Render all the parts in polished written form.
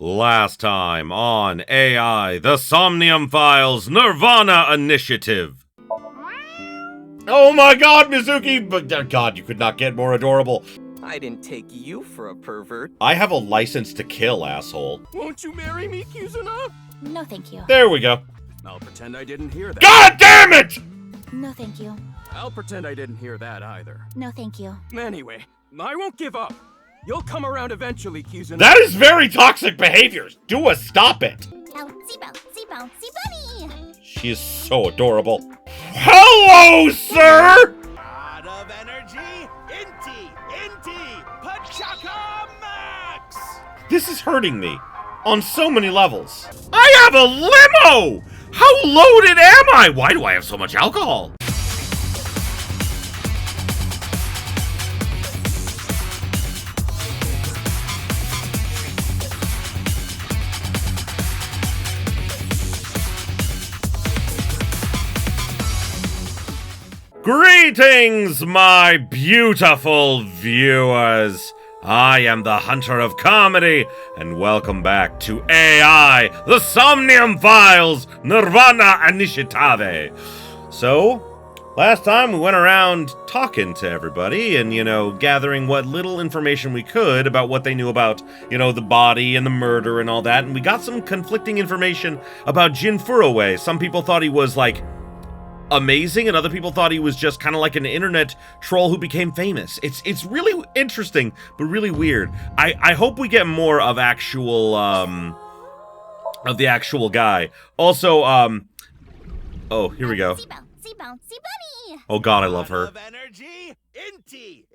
Last time on AI, the Somnium Files Nirvana Initiative. Oh my god, Mizuki! But god, you could not get more adorable. I didn't take you for a pervert. I have a license to kill, asshole. Won't you marry me, Kizuna? No, thank you. There we go. I'll pretend I didn't hear that. God damn it! No, thank you. I'll pretend I didn't hear that either. No, thank you. Anyway, I won't give up. You'll come around eventually, Kizuna. That is very toxic behaviors. Dua, stop it. Bouncy, bouncy, bouncy bunny. She is so adorable. Hello, sir! Out of energy, Inti, Pachaka Max! This is hurting me on so many levels. I have a limo! How loaded am I? Why do I have so much alcohol? Greetings, my beautiful viewers! I am the Hunter of Comedy, and welcome back to AI, the Somnium Files Nirvana Initiative. So, last time we went around talking to everybody and, gathering what little information we could about what they knew about, the body and the murder and all that, and we got some conflicting information about Jin Furuwei. Some people thought he was, amazing, and other people thought he was just kind of like an internet troll who became famous. It's really interesting, but really weird. I hope we get more of actual, of the actual guy. Also, oh, here we go. Bouncy, bouncy, bouncy bunny. Oh god, I love her. Out of energy, Inti,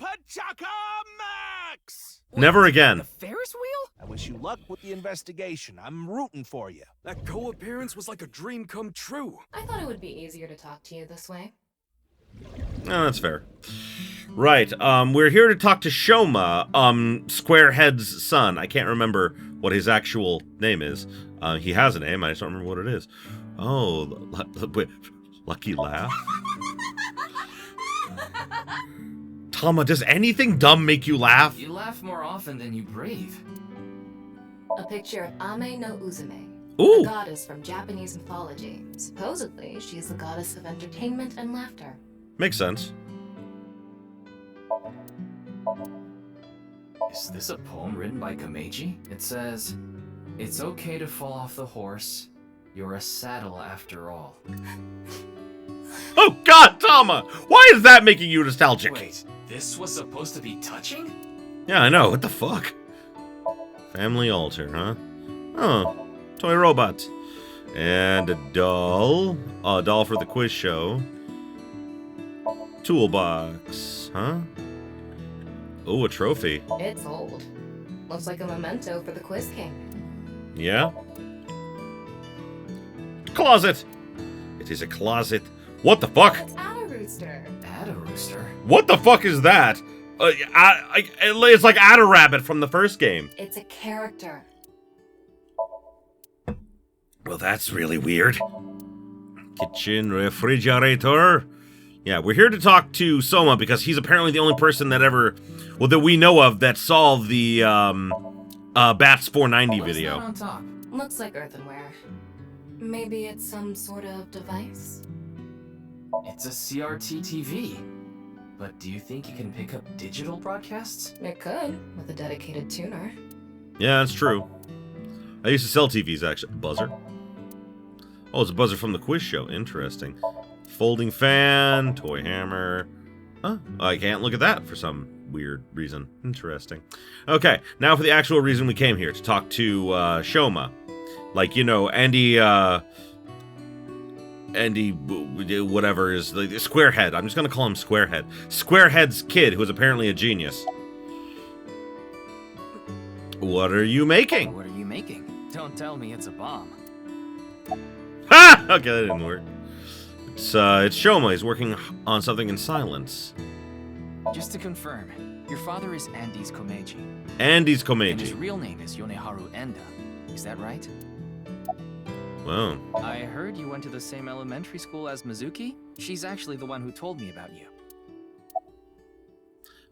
Pachaka Max! Never again. The Ferris wheel? I wish you luck with the investigation. I'm rooting for you. That co-appearance was like a dream come true. I thought it would be easier to talk to you this way. Oh, that's fair. Right, we're here to talk to Shoma, Squarehead's son. I can't remember what his actual name is. He has a name, I just don't remember what it is. Oh, lucky laugh? Tama, does anything dumb make you laugh? You laugh more often than you breathe. A picture of Ame no Uzume, Ooh. a goddess from Japanese mythology. Supposedly, she is the goddess of entertainment and laughter. Makes sense. Is this a poem written by Komeiji? It says, "It's okay to fall off the horse. You're a saddle after all." Oh god, Tama! Why is that making you nostalgic? Wait, this was supposed to be touching? Yeah, I know, what the fuck? Family altar, huh? Oh, toy robot. And a doll. A doll for the quiz show. Toolbox, huh? Oh, a trophy. It's old. Looks like a memento for the Quiz King. Yeah? Closet! It is a closet. What the fuck? It's Ada Rooster. Add a rooster. What the fuck is that? It's like Ada Rabbit from the first game. It's a character. Well, that's really weird. Kitchen refrigerator. Yeah, we're here to talk to Soma because he's apparently the only person that ever, that we know of that solved the Bats 490 What's video. that on top? Looks like earthenware. Maybe it's some sort of device? It's a CRT TV. But do you think you can pick up digital broadcasts? It could, with a dedicated tuner. Yeah, that's true. I used to sell TVs, actually. Buzzer. Oh, it's a buzzer from the quiz show. Interesting. Folding fan, toy hammer. Huh? I can't look at that for some weird reason. Interesting. Okay, now for the actual reason we came here, to talk to Shoma. Like, Andy, whatever is the Squarehead. I'm just gonna call him Squarehead. Squarehead's kid, who is apparently a genius. What are you making? What are you making? Don't tell me it's a bomb. Ha! Okay, that didn't work. It's Shoma. He's working on something in silence. Just to confirm, your father is Andy's Komeiji. Andy's And his Komeiji. real name is Yoneharu Enda. Is that right? Wow. I heard you went to the same elementary school as Mizuki. She's actually the one who told me about you.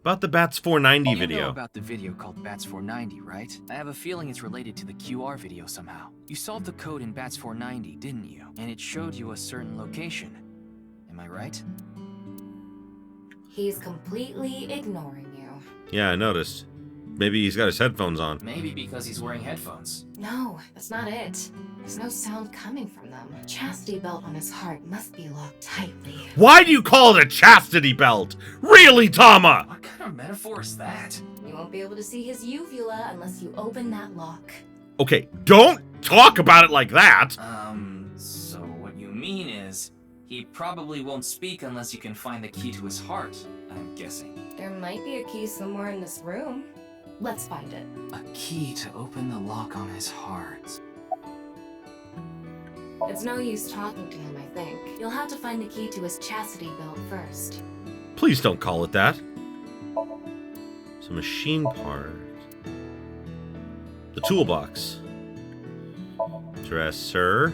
About the Bats 490 You know video. about the video called Bats 490, right? I have a feeling it's related to the QR video somehow. You solved the code in Bats 490, didn't you? And it showed you a certain location. Am I right? He's completely ignoring you. Yeah, I noticed. Maybe he's got his headphones on. Maybe because he's wearing headphones. No, that's not it. There's no sound coming from them. Chastity belt on his heart must be locked tightly. Why do you call it a chastity belt? Really, Tama? What kind of metaphor is that? You won't be able to see his uvula unless you open that lock. Okay, don't talk about it like that. So what you mean is, he probably won't speak unless you can find the key to his heart, I'm guessing. There might be a key somewhere in this room. Let's find it. A key to open the lock on his heart. It's no use talking to him, I think. You'll have to find the key to his chastity belt first. Please don't call it that. It's a machine part. The toolbox. Dresser.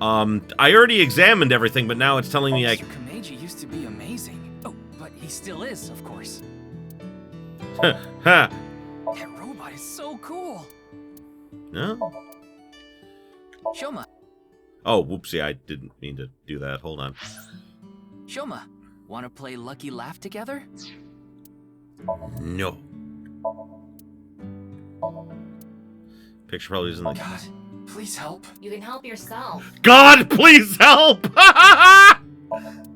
I already examined everything, but now it's telling me I... Mr. Komeiji used to be amazing. Oh, but he still is, of course. Ha! That robot is so cool. No? Shoma, Oh, whoopsie, I didn't mean to do that. Hold on. Shoma, wanna play Lucky Laugh together? No. Picture probably isn't the... God, please help. You can help yourself. God, please help!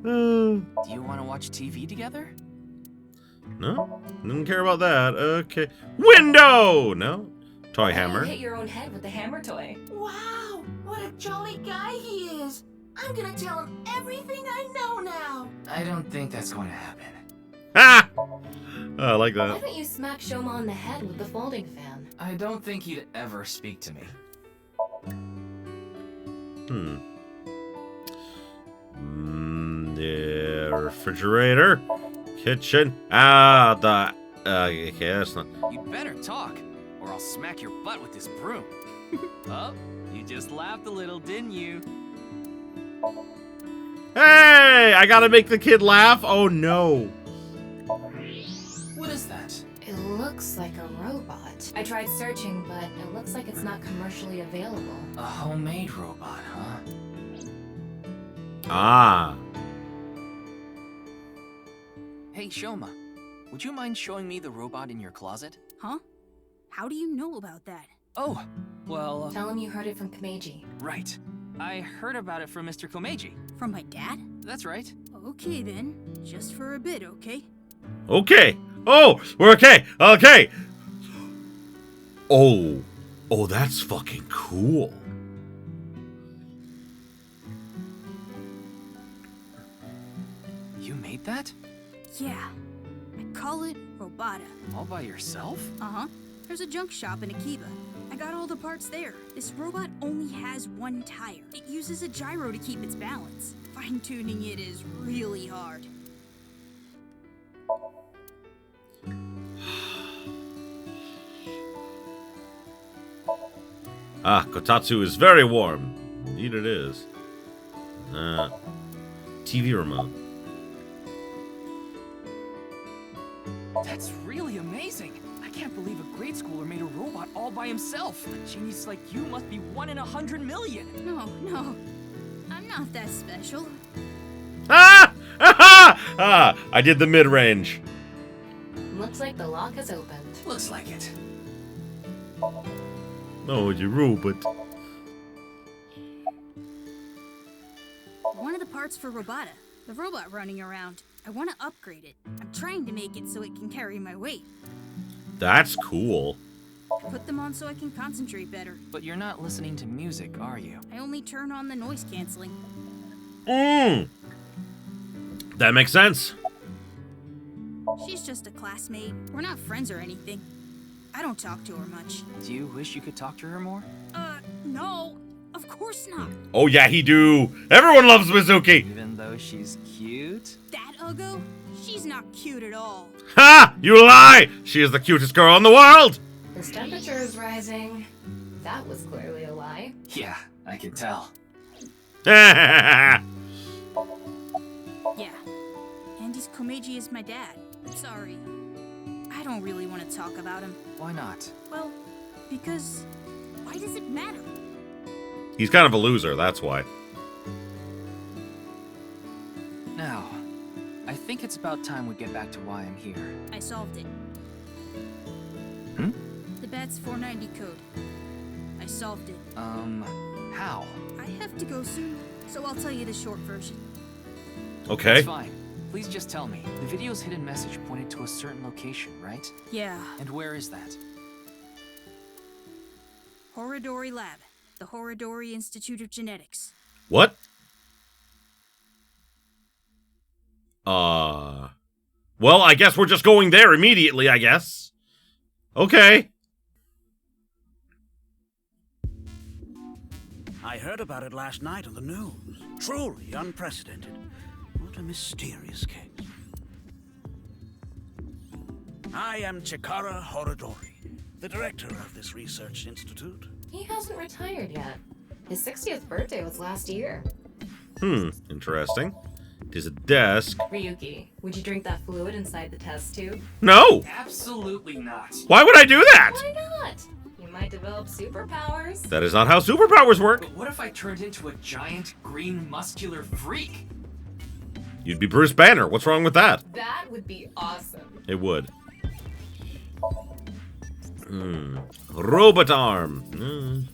Do you wanna watch TV together? No? Didn't care about that. Okay. Window! No? Toy hammer. You hit your own head with the hammer toy. Wow, what a jolly guy he is. I'm gonna tell him everything I know now. I don't think that's going to happen. Ah! Oh, I like Why that. don't you smack Shoma on the head with the folding fan? I don't think he'd ever speak to me. The refrigerator. Kitchen. Ah, the... okay, that's not... You better talk, or I'll smack your butt with this broom. Oh, you just laughed a little, didn't you? Hey! I gotta make the kid laugh? Oh, no. What is that? It looks like a robot. I tried searching, but it looks like it's not commercially available. A homemade robot, huh? Ah. Hey, Shoma, would you mind showing me the robot in your closet? Huh? How do you know about that? Oh, well, Tell him you heard it from Komeiji. right. I heard about it from Mr. Komeiji. From my dad? That's right. Okay then. Just for a bit, okay? Okay. Oh, we're okay. Okay. Oh. Oh, that's fucking cool. You made that? Yeah. I call it Robata. All by yourself? Uh-huh. There's a junk shop in Akiba. I got all the parts there. This robot only has one tire. It uses a gyro to keep its balance. Fine-tuning it is really hard. Ah, Kotatsu is very warm. Indeed it is. TV remote. That's really amazing. I can't believe a grade schooler made a robot all by himself. A genius like you must be 1 in 100 million. No. I'm not that special. Ah! Ah! I did the mid-range. Looks like the lock is opened. Looks like it. Oh, you robot. One of the parts for Robata. The robot running around. I want to upgrade it. I'm trying to make it so it can carry my weight. That's cool. I put them on so I can concentrate better. But you're not listening to music, are you? I only turn on the noise canceling. That makes sense. She's just a classmate. We're not friends or anything. I don't talk to her much. Do you wish you could talk to her more? No. Of course not. Oh yeah, he do. Everyone loves Mizuki. Even though she's cute? That Ugo? She's not cute at all. Ha! You lie! She is the cutest girl in the world! His temperature is rising. That was clearly a lie. Yeah, I can tell. Yeah. Andy's Komeiji is my dad. Sorry. I don't really want to talk about him. Why not? Well, because why does it matter? He's kind of a loser, that's why. Now, I think it's about time we get back to why I'm here. I solved it. Hmm? The Bats 490 code. I solved it. How? I have to go soon, so I'll tell you the short version. Okay. It's fine. Please just tell me. The video's hidden message pointed to a certain location, right? Yeah. And where is that? Horadori Lab. The Horadori Institute of Genetics. What? Well, I guess we're just going there immediately, I guess. Okay. I heard about it last night on the news. Truly unprecedented. What a mysterious case. I am Chikara Horadori, the director of this research institute. He hasn't retired yet. His 60th birthday was last year. Interesting. There's a desk. Ryuki, would you drink that fluid inside the test tube? No! Absolutely not. Why would I do that? Why not? You might develop superpowers. That is not how superpowers work. But what if I turned into a giant, green, muscular freak? You'd be Bruce Banner. What's wrong with that? That would be awesome. It would. Robot arm.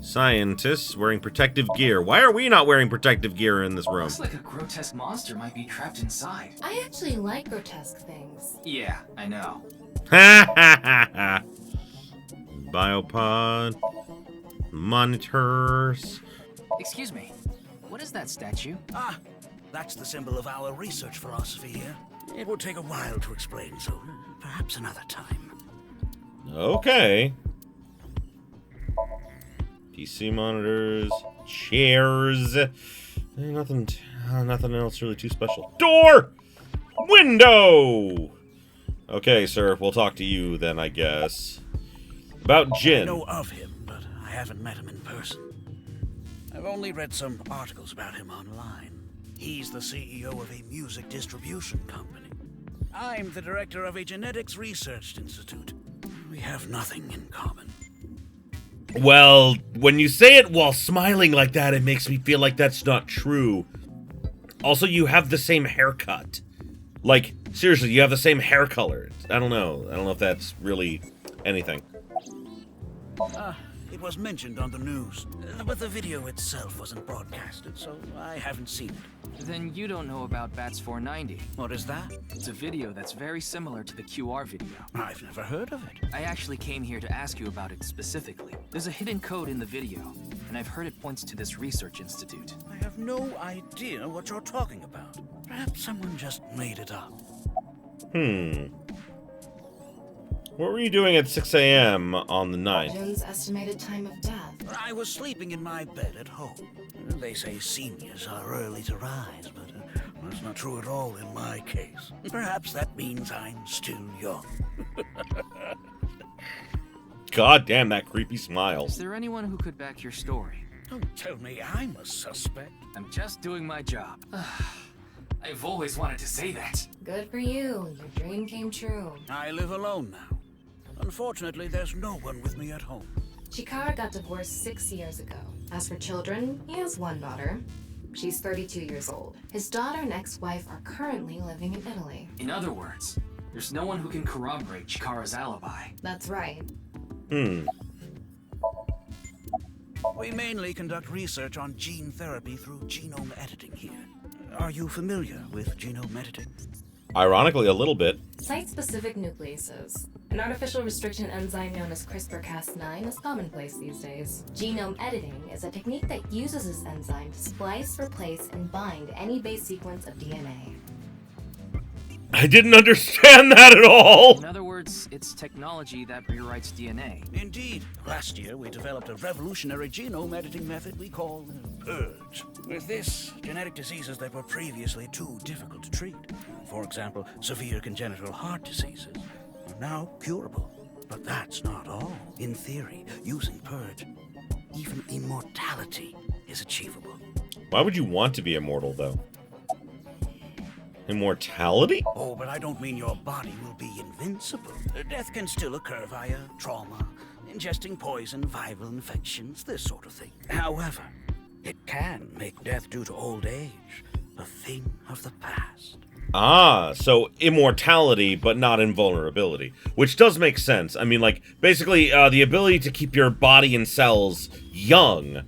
Scientists wearing protective gear. Why are we not wearing protective gear in this room? Looks like a grotesque monster might be trapped inside. I actually like grotesque things. Yeah, I know. Ha ha ha ha. Biopod. Monitors. Excuse me. What is that statue? Ah, that's the symbol of our research philosophy here. It will take a while to explain, so perhaps another time. Okay. PC monitors, chairs. Nothing else really too special. Door! Window! Okay, sir, we'll talk to you then, I guess. About I Jin. know of him, but I haven't met him in person. I've only read some articles about him online. He's the CEO of a music distribution company. I'm the director of a genetics research institute. We have nothing in common. Well, when you say it while smiling like that, it makes me feel like that's not true. Also, you have the same haircut. Like, seriously, you have the same hair color. I don't know. I don't know if that's really anything. It was mentioned on the news, but the video itself wasn't broadcasted, so I haven't seen it. Then you don't know about Bats 490. What is that? It's a video that's very similar to the QR video. I've never heard of it. I actually came here to ask you about it specifically. There's a hidden code in the video, and I've heard it points to this research institute. I have no idea what you're talking about. Perhaps someone just made it up. What were you doing at 6 a.m. on the 9th? Jin's estimated time of death. I was sleeping in my bed at home. They say seniors are early to rise, but that's not true at all in my case. Perhaps that means I'm still young. God damn, that creepy smile. Is there anyone who could back your story? Don't tell me I'm a suspect. I'm just doing my job. I've always wanted to say that. Good for you. Your dream came true. I live alone now. Unfortunately, there's no one with me at home. Chikara got divorced 6 years ago. As for children, he has one daughter. She's 32 years old. His daughter and ex-wife are currently living in Italy. In other words, there's no one who can corroborate Chikara's alibi. That's right. We mainly conduct research on gene therapy through genome editing here. Are you familiar with genome editing? Ironically, a little bit. Site-specific nucleases. An artificial restriction enzyme known as CRISPR-Cas9 is commonplace these days. Genome editing is a technique that uses this enzyme to splice, replace, and bind any base sequence of DNA. I didn't understand that at all! In other words, it's technology that rewrites DNA. Indeed. Last year, we developed a revolutionary genome editing method we call purge. With this, genetic diseases that were previously too difficult to treat, for example, severe congenital heart diseases, are now curable. But that's not all. In theory, using purge, even immortality is achievable. Why would you want to be immortal, though? Immortality? Oh, but I don't mean your body will be invincible. Death can still occur via trauma, ingesting poison, viral infections, this sort of thing. However, it can make death due to old age a thing of the past. Ah, so immortality, but not invulnerability. Which does make sense. I mean, like, basically, the ability to keep your body and cells young,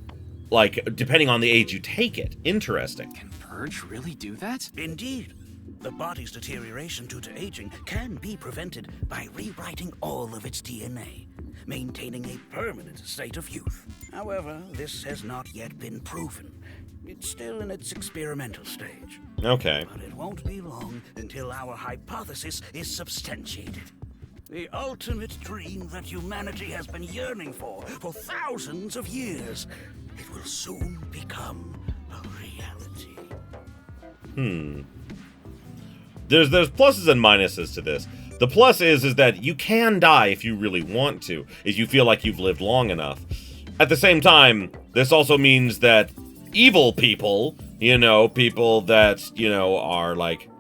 like, depending on the age you take it. Interesting. Can Purge really do that? Indeed. The body's deterioration due to aging can be prevented by rewriting all of its DNA, maintaining a permanent state of youth. However, this has not yet been proven. It's still in its experimental stage. Okay. But it won't be long until our hypothesis is substantiated. The ultimate dream that humanity has been yearning for thousands of years. It will soon become a reality. There's pluses and minuses to this. The plus is that you can die if you really want to, if you feel like you've lived long enough. At the same time, this also means that evil people, people that, are like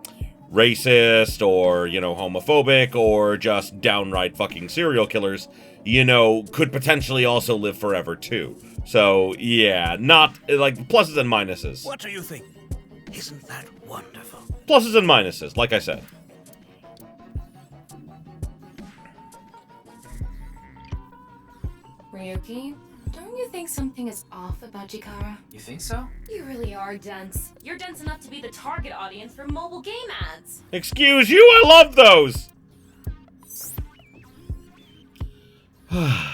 racist or, homophobic or just downright fucking serial killers, could potentially also live forever too. So, yeah, not like pluses and minuses. What do you think? Isn't that wonderful? Pluses and minuses, like I said. Ryuki, don't you think something is off about Chikara? You think so? You really are dense. You're dense enough to be the target audience for mobile game ads. Excuse you, I love those!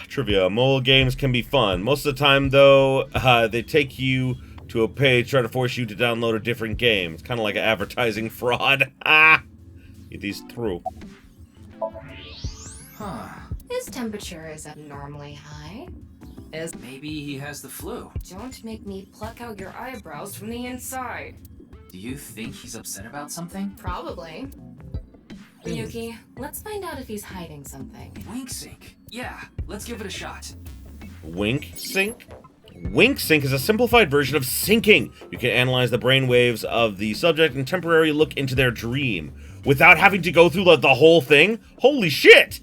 Trivia, mobile games can be fun. Most of the time, though, they take you to a page, try to force you to download a different game. It's kind of like an advertising fraud. Get these through. Huh. His temperature is abnormally high. Maybe he has the flu. Don't make me pluck out your eyebrows from the inside. Do you think he's upset about something? Probably. Ryuki, let's find out if he's hiding something. Wink sync. Yeah, let's give it a shot. Wink sync? Wink sync is a simplified version of syncing. You can analyze the brainwaves of the subject and temporarily look into their dream without having to go through the whole thing. Holy shit!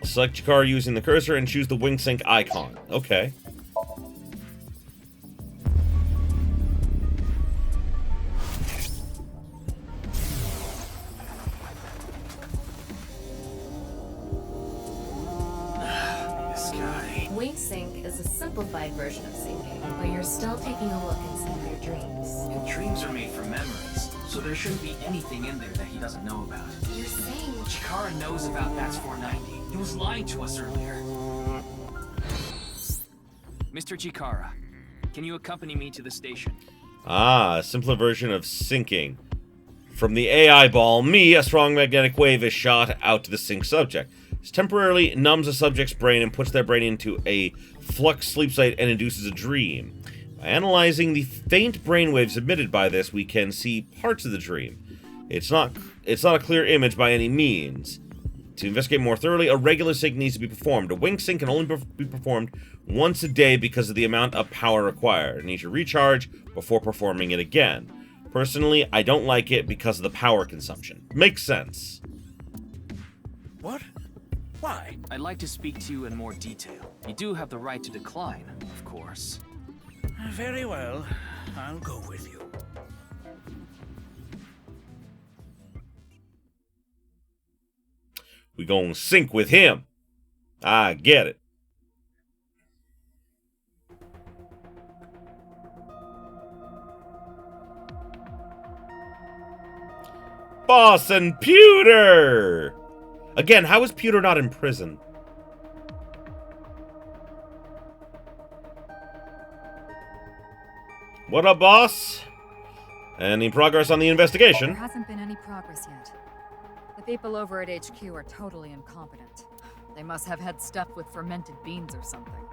Select Chikara using the cursor and choose the wink sync icon. Okay. This guy. Wink sync is a simplified version of syncing, but you're still taking a look inside your dreams. And dreams are made from memories, so there shouldn't be anything in there that he doesn't know about. You're saying Chikara knows about Bats 490. He was lying to us earlier. Mr. Chikara, can you accompany me to the station? A simpler version of syncing. From the AI ball, a strong magnetic wave is shot out to the sync subject. This temporarily numbs the subject's brain and puts their brain into a flux sleep state and induces a dream. By analyzing the faint brainwaves emitted by this, we can see parts of the dream. It's not a clear image by any means. To investigate more thoroughly, a regular sync needs to be performed. A wink sync can only be performed once a day because of the amount of power required. It needs to recharge before performing it again. Personally, I don't like it because of the power consumption. Makes sense. What? Why? I'd like to speak to you in more detail. You do have the right to decline, of course. Very well. I'll go with you. We gonna sync with him. I get it. Boss and Pewter! Again, how is Pewter not in prison? What up, boss? Any progress on the investigation? There hasn't been any progress yet. The people over at HQ are totally incompetent. They must have had stuff with fermented beans or something.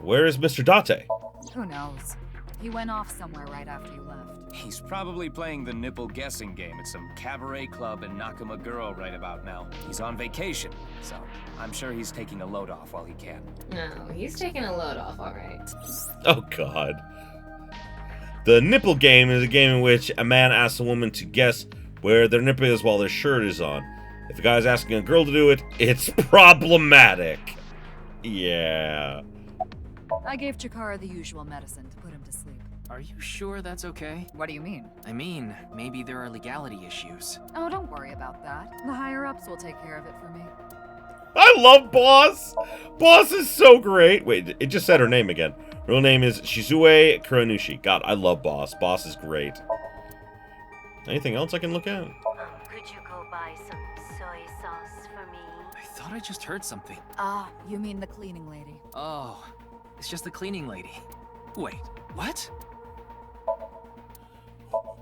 Where is Mr. Date? Who knows? He went off somewhere right after you left. He's probably playing the nipple guessing game at some cabaret club in Nakamaguro right about now. He's on vacation, so I'm sure he's taking a load off while he can. No, he's taking a load off, all right. Oh, God. The nipple game is a game in which a man asks a woman to guess where their nipple is while their shirt is on. If a guy's asking a girl to do it, it's problematic. Yeah. I gave Chikara the usual medicine to put him to sleep. Are you sure that's okay? What do you mean? I mean, maybe there are legality issues. Oh, don't worry about that. The higher-ups will take care of it for me. I love Boss! Boss is so great! Wait, it just said her name again. Her real name is Shizue Kuranushi. God, I love Boss. Boss is great. Anything else I can look at? Could you go buy some soy sauce for me? I thought I just heard something. Ah, you mean the cleaning lady. Oh, it's just the cleaning lady. Wait, what?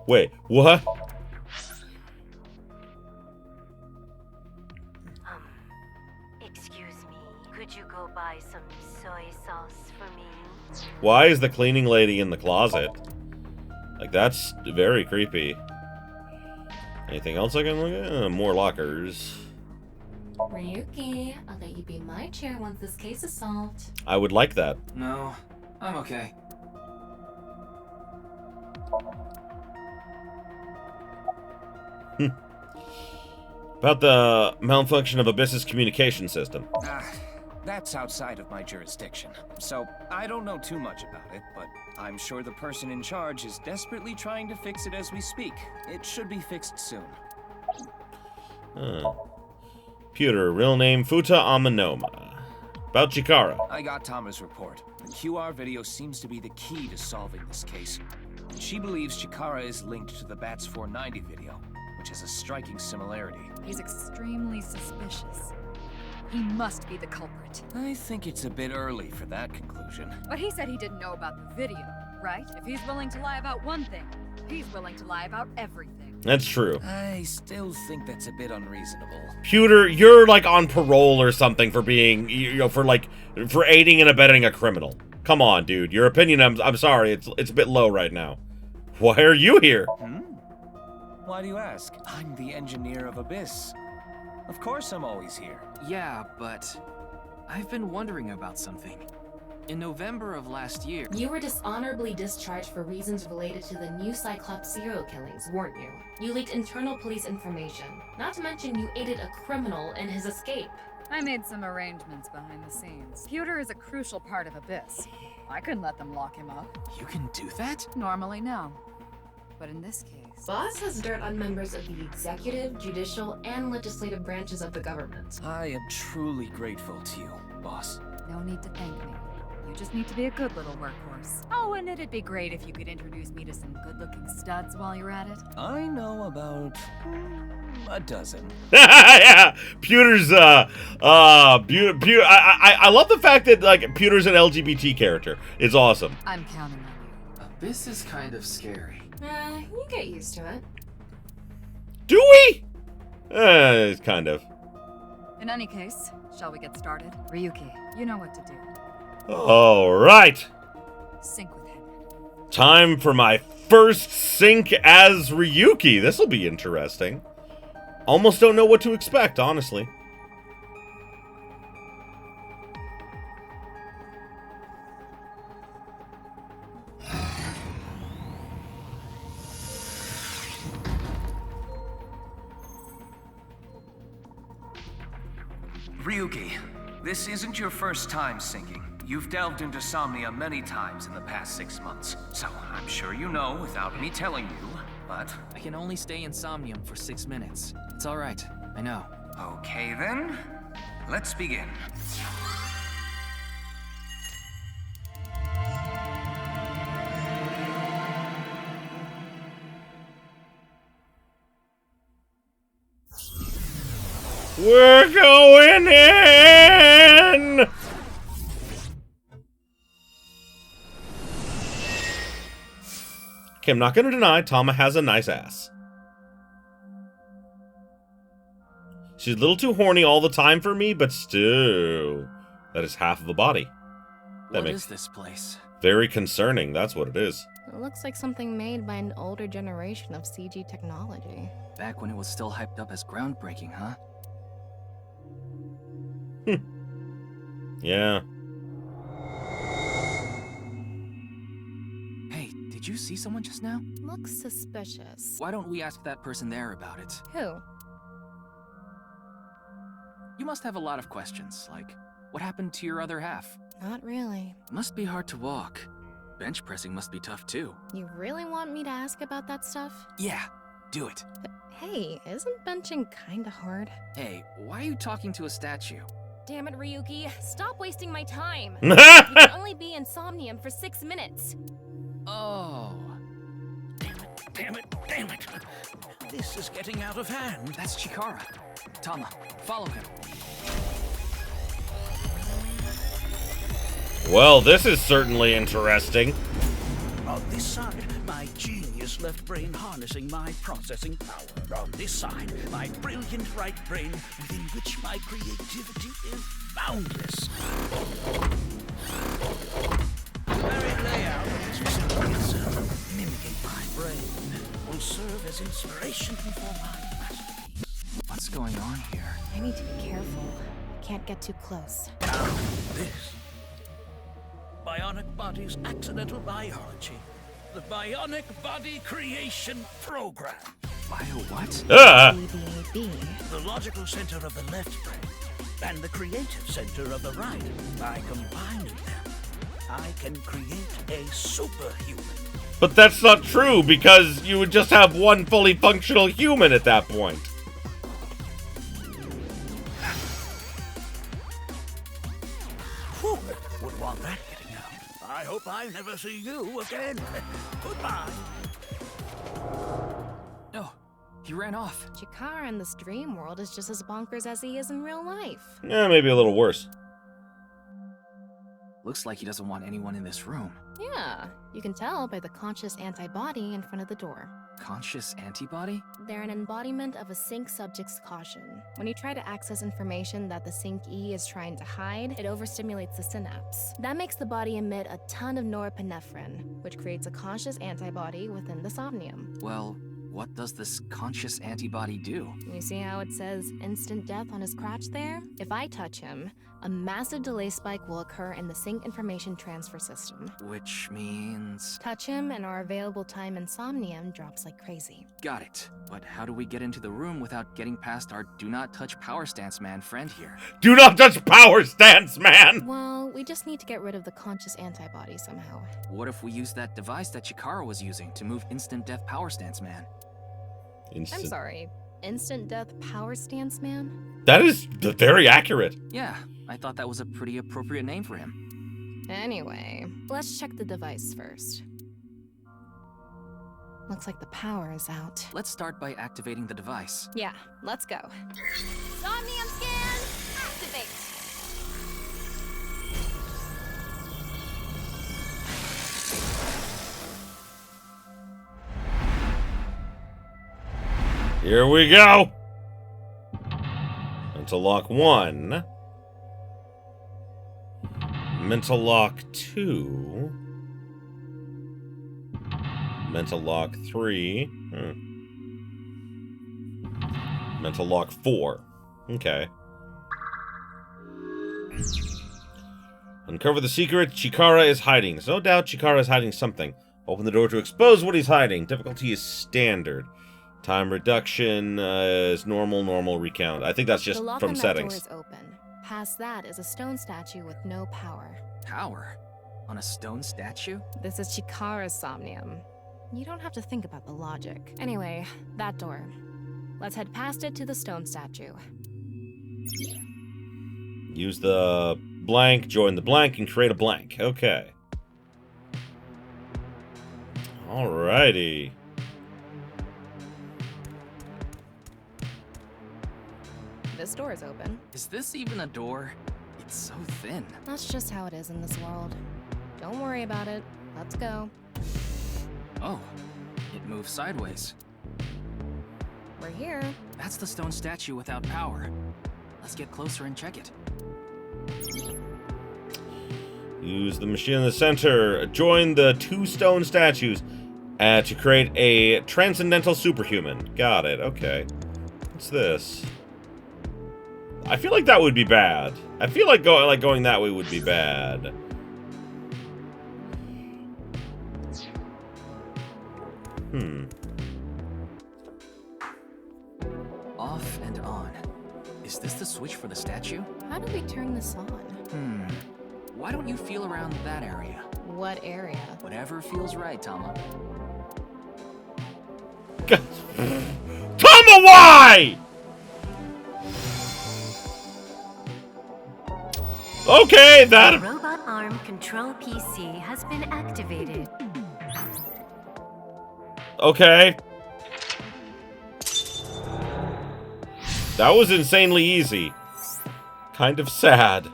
Wait, what? Excuse me. Could you go buy some soy sauce for me? Why is the cleaning lady in the closet? Like, that's very creepy. Anything else I can look at? More lockers. Ryuki, I'll let you be my chair once this case is solved. I would like that. No, I'm okay. About the malfunction of Abyss's communication system. That's outside of my jurisdiction, so I don't know too much about it, but I'm sure the person in charge is desperately trying to fix it as we speak. It should be fixed soon. Computer, real name Futa Amanoma. About Chikara. I got Tama's report. The QR video seems to be the key to solving this case. She believes Chikara is linked to the Bats 490 video, which has a striking similarity. He's extremely suspicious. He must be the culprit. I think it's a bit early for that conclusion. But he said he didn't know about the video, right? If he's willing to lie about one thing, he's willing to lie about everything. That's true. I still think that's a bit unreasonable. Pewter, you're like on parole or something for being, for aiding and abetting a criminal. Come on, dude. Your opinion, I'm sorry, it's a bit low right now. Why are you here? Why do you ask? I'm the engineer of Abyss. Of course I'm always here. Yeah, but I've been wondering about something. In November of last year... You were dishonorably discharged for reasons related to the new Cyclops serial killings, weren't you? You leaked internal police information. Not to mention you aided a criminal in his escape. I made some arrangements behind the scenes. Pewter is a crucial part of Abyss. I couldn't let them lock him up. You can do that? Normally, no. But in this case... Boss has dirt on members of the executive, judicial, and legislative branches of the government. I am truly grateful to you, boss. No need to thank me. You just need to be a good little workhorse. Oh, and it'd be great if you could introduce me to some good-looking studs while you're at it. I know about a dozen. Yeah, Pewter's I love the fact that like Pewter's an LGBT character. It's awesome. I'm counting on you. Abyss is kind of scary. You get used to it. Do we? Kind of. In any case, shall we get started? Ryuki, you know what to do. All right. Sync with him. Time for my first sync as Ryuki. This'll be interesting. Almost don't know what to expect, honestly. Ryuki, this isn't your first time syncing. You've delved into Somnium many times in the past 6 months, so I'm sure you know without me telling you, but... I can only stay in Somnium for 6 minutes. It's alright, I know. Okay then, let's begin. We're going in! Okay, I'm not gonna deny Tama has a nice ass. She's a little too horny all the time for me, but still. That is half of a body. What is this place? Very concerning, that's what it is. It looks like something made by an older generation of CG technology. Back when it was still hyped up as groundbreaking, huh? Yeah. Hey, did you see someone just now? Looks suspicious. Why don't we ask that person there about it? Who? You must have a lot of questions, like, what happened to your other half? Not really. Must be hard to walk. Bench pressing must be tough too. You really want me to ask about that stuff? Yeah, do it. But hey, isn't benching kinda hard? Hey, why are you talking to a statue? Damn it, Ryuki. Stop wasting my time. You can only be in Somnium for 6 minutes. Oh. Damn it, damn it. This is getting out of hand. That's Chikara. Tama, follow him. Well, this is certainly interesting. On this side, my genius left brain harnessing my processing power. On this side, my brilliant right brain within which my creativity is boundless. The very layout of this facility, mimicking my brain, will serve as inspiration for my masterpiece. What's going on here? I need to be careful. I can't get too close. Now, this. Bionic Body's Accidental Biology. The Bionic Body Creation Program. Bio what? BBAB. The logical center of the left brain and the creative center of the right. By combining them, I can create a superhuman. But that's not true, because you would just have one fully functional human at that point. Whew, would want that getting out. I hope I never see you again. Goodbye. No, he ran off. Chikara in this dream world is just as bonkers as he is in real life. Yeah, maybe a little worse. Looks like he doesn't want anyone in this room. Yeah, you can tell by the conscious antibody in front of the door. Conscious antibody? They're an embodiment of a sync subject's caution. When you try to access information that the sync E is trying to hide, it overstimulates the synapse. That makes the body emit a ton of norepinephrine, which creates a conscious antibody within the Somnium. Well, what does this conscious antibody do? You see how it says instant death on his crotch there? If I touch him, a massive delay spike will occur in the sync information transfer system. Which means... Touch him and our available time in Somnium drops like crazy. Got it. But how do we get into the room without getting past our do not touch power stance man friend here? Do not touch power stance, man! Well, we just need to get rid of the conscious antibody somehow. What if we use that device that Chikara was using to move instant death power stance man? I'm sorry, instant death power stance man? That is very accurate. Yeah, I thought that was a pretty appropriate name for him. Anyway, let's check the device first. Looks like the power is out. Let's start by activating the device. Yeah, let's go. Somnium scan, activate! Here we go! Mental lock 1. Mental lock 2. Mental lock 3. Mental lock 4. Okay. Uncover the secret Chikara is hiding. There's no doubt Chikara is hiding something. Open the door to expose what he's hiding. Difficulty is standard. Time reduction is normal recount. I think that's just from settings. The lock on that door is open. Past that is a stone statue with no power. Power? On a stone statue? This is Chikara's Somnium. You don't have to think about the logic. Anyway, that door. Let's head past it to the stone statue. Use the blank, join the blank, and create a blank. Okay. Alrighty. This door is open. Is this even a door? It's so thin. That's just how it is in this world. Don't worry about it. Let's go. Oh, it moves sideways. We're here. That's the stone statue without power. Let's get closer and check it. Use the machine in the center. Join the 2 stone statues to create a transcendental superhuman. Got it. Okay. What's this? I feel like that would be bad. I feel like going that way would be bad. Off and on. Is this the switch for the statue? How do we turn this on? Why don't you feel around that area? What area? Whatever feels right, Tama. Tama, why? Okay, that. The robot arm control PC has been activated. Okay. That was insanely easy. Kind of sad.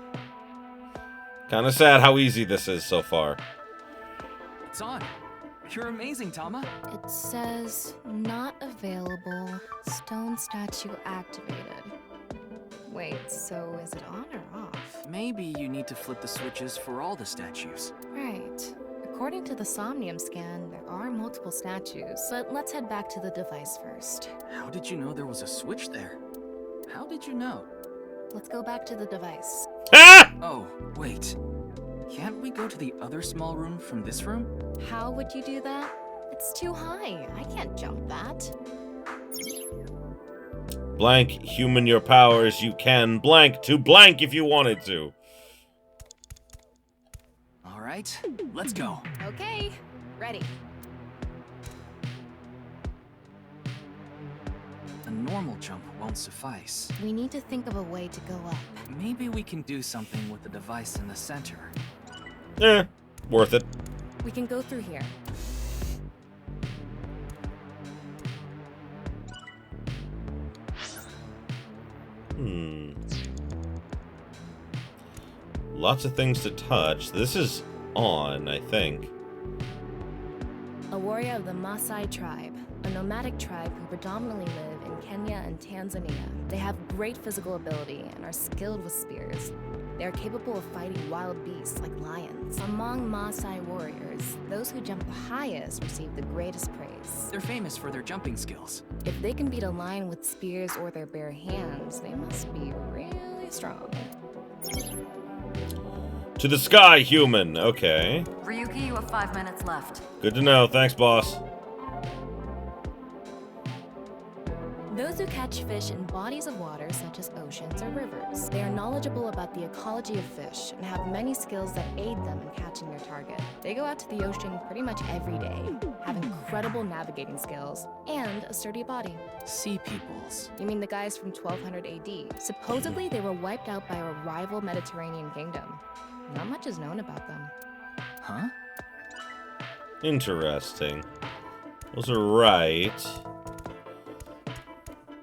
Kind of sad how easy this is so far. It's on. You're amazing, Tama. It says not available. Stone statue activated. Wait, so is it on or off? Maybe you need to flip the switches for all the statues. Right. According to the Somnium scan, there are multiple statues, but let's head back to the device first. How did you know there was a switch there? How did you know? Let's go back to the device. Ah! Oh, wait. Can't we go to the other small room from this room? How would you do that? It's too high. I can't jump that. Blank, human your powers, you can blank to blank if you wanted to. All right, let's go. Okay, ready. A normal jump won't suffice. We need to think of a way to go up. Maybe we can do something with the device in the center. Worth it. We can go through here. Lots of things to touch. This is on, I think. A warrior of the Maasai tribe, a nomadic tribe who predominantly live in Kenya and Tanzania. They have great physical ability and are skilled with spears. They are capable of fighting wild beasts like lions. Among Maasai warriors, those who jump the highest receive the greatest praise. They're famous for their jumping skills. If they can beat a lion with spears or their bare hands, they must be really strong. To the sky, human. Okay. Ryuki, you have 5 minutes left. Good to know. Thanks, boss. Those who catch fish in bodies of water such as oceans or rivers. They are knowledgeable about the ecology of fish and have many skills that aid them in catching their target. They go out to the ocean pretty much every day, have incredible navigating skills, and a sturdy body. Sea peoples. You mean the guys from 1200 AD? Supposedly they were wiped out by a rival Mediterranean kingdom. Not much is known about them. Huh? Interesting. Those are right.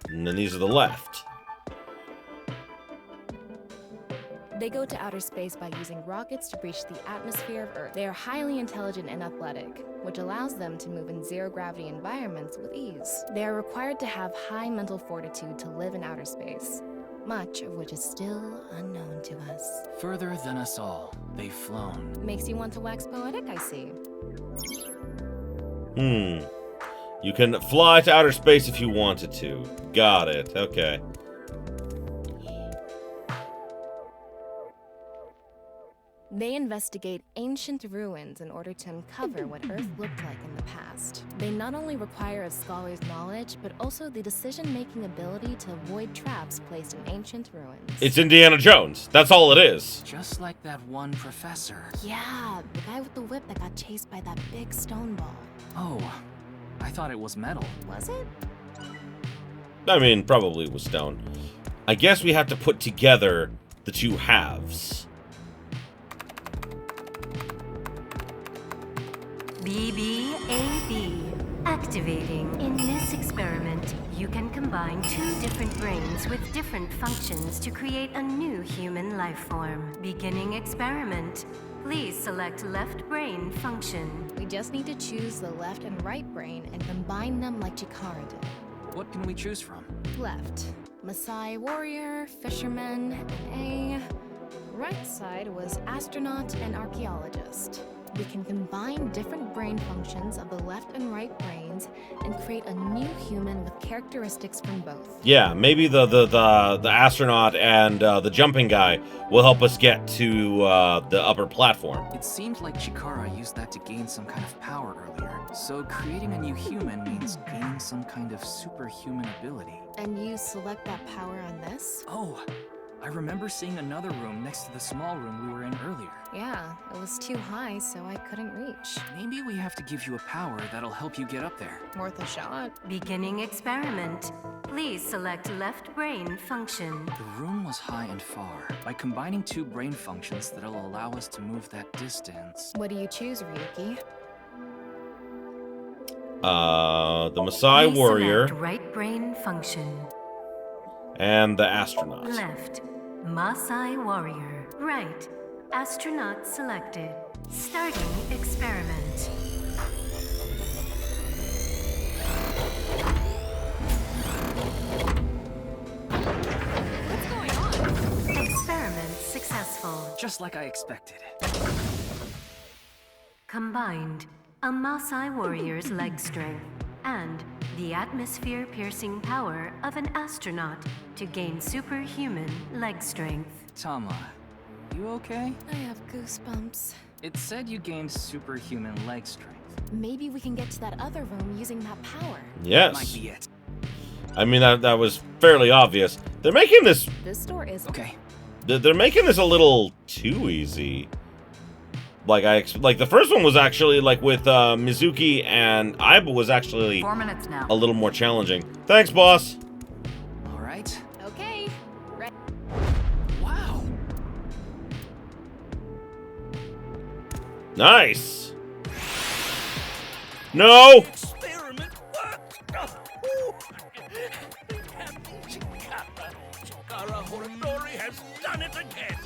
And then these are the left. They go to outer space by using rockets to breach the atmosphere of Earth. They are highly intelligent and athletic, which allows them to move in zero-gravity environments with ease. They are required to have high mental fortitude to live in outer space, much of which is still unknown to us. Further than us all, they've flown. Makes you want to wax poetic, I see. You can fly to outer space if you wanted to. Got it. Okay. They investigate ancient ruins in order to uncover what Earth looked like in the past. They not only require a scholar's knowledge, but also the decision-making ability to avoid traps placed in ancient ruins. It's Indiana Jones. That's all it is. Just like that one professor. Yeah, the guy with the whip that got chased by that big stone ball. Oh, I thought it was metal. Was it? I mean, probably it was stone. I guess we have to put together the two halves. BBAB. Activating. In this experiment, you can combine two different brains with different functions to create a new human life form. Beginning experiment. Please select left brain function. We just need to choose the left and right brain and combine them like Chikara did. What can we choose from? Left, Maasai warrior, fisherman, and right side was astronaut and archaeologist. We can combine different brain functions of the left and right brains brains and create a new human with characteristics from both. Yeah, maybe the astronaut and the jumping guy will help us get to the upper platform. It seemed like Chikara used that to gain some kind of power earlier. So creating a new human means gaining some kind of superhuman ability. And you select that power on this? Oh, I remember seeing another room next to the small room we were in earlier. Yeah, it was too high, so I couldn't reach. Maybe we have to give you a power that'll help you get up there. Worth a shot. Beginning experiment. Please select left brain function. The room was high and far. By combining two brain functions that'll allow us to move that distance. What do you choose, Ryuki? The Maasai Please warrior select right brain function. and the astronaut. Left, Maasai warrior. Right, astronaut selected. Starting experiment. What's going on? Experiment successful. Just like I expected. Combined, a Maasai warrior's leg strength and the atmosphere-piercing power of an astronaut to gain superhuman leg strength. Tama, you okay? I have goosebumps. It said you gained superhuman leg strength. Maybe we can get to that other room using that power. Might Yes. be it. I mean, that was fairly obvious. They're making this... This door is... Okay. They're making this a little too easy. Like, like the first one was actually, like, with Mizuki and Aiba was actually 4 minutes now. a little more challenging. Thanks, boss. All right. Okay. Right. Wow. Nice. No! Experiment worked! Chikara Horadori has done it again!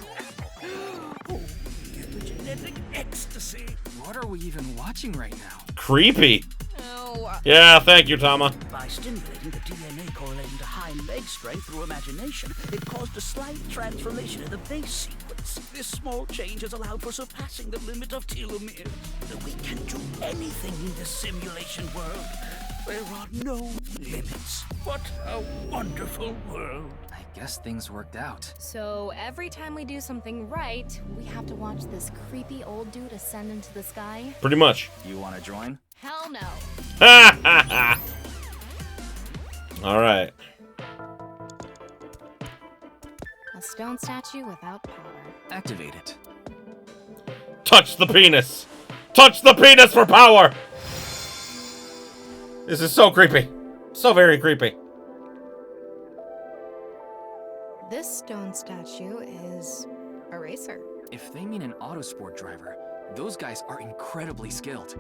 The genetic ecstasy! What are we even watching right now? Creepy. Oh. Yeah, thank you, Tama. By stimulating the DNA correlating to hind leg strength through imagination, it caused a slight transformation in the base sequence. This small change has allowed for surpassing the limit of telomeres. We can do anything in this simulation world. There are no limits. What a wonderful world. I guess things worked out. So every time we do something right, we have to watch this creepy old dude ascend into the sky? Pretty much. You want to join? Hell no. Ha ha ha! Alright. A stone statue without power. Activate it. Touch the penis! Touch the penis for power! This is so creepy. So very creepy. This stone statue is a racer. If they mean an autosport driver, those guys are incredibly skilled.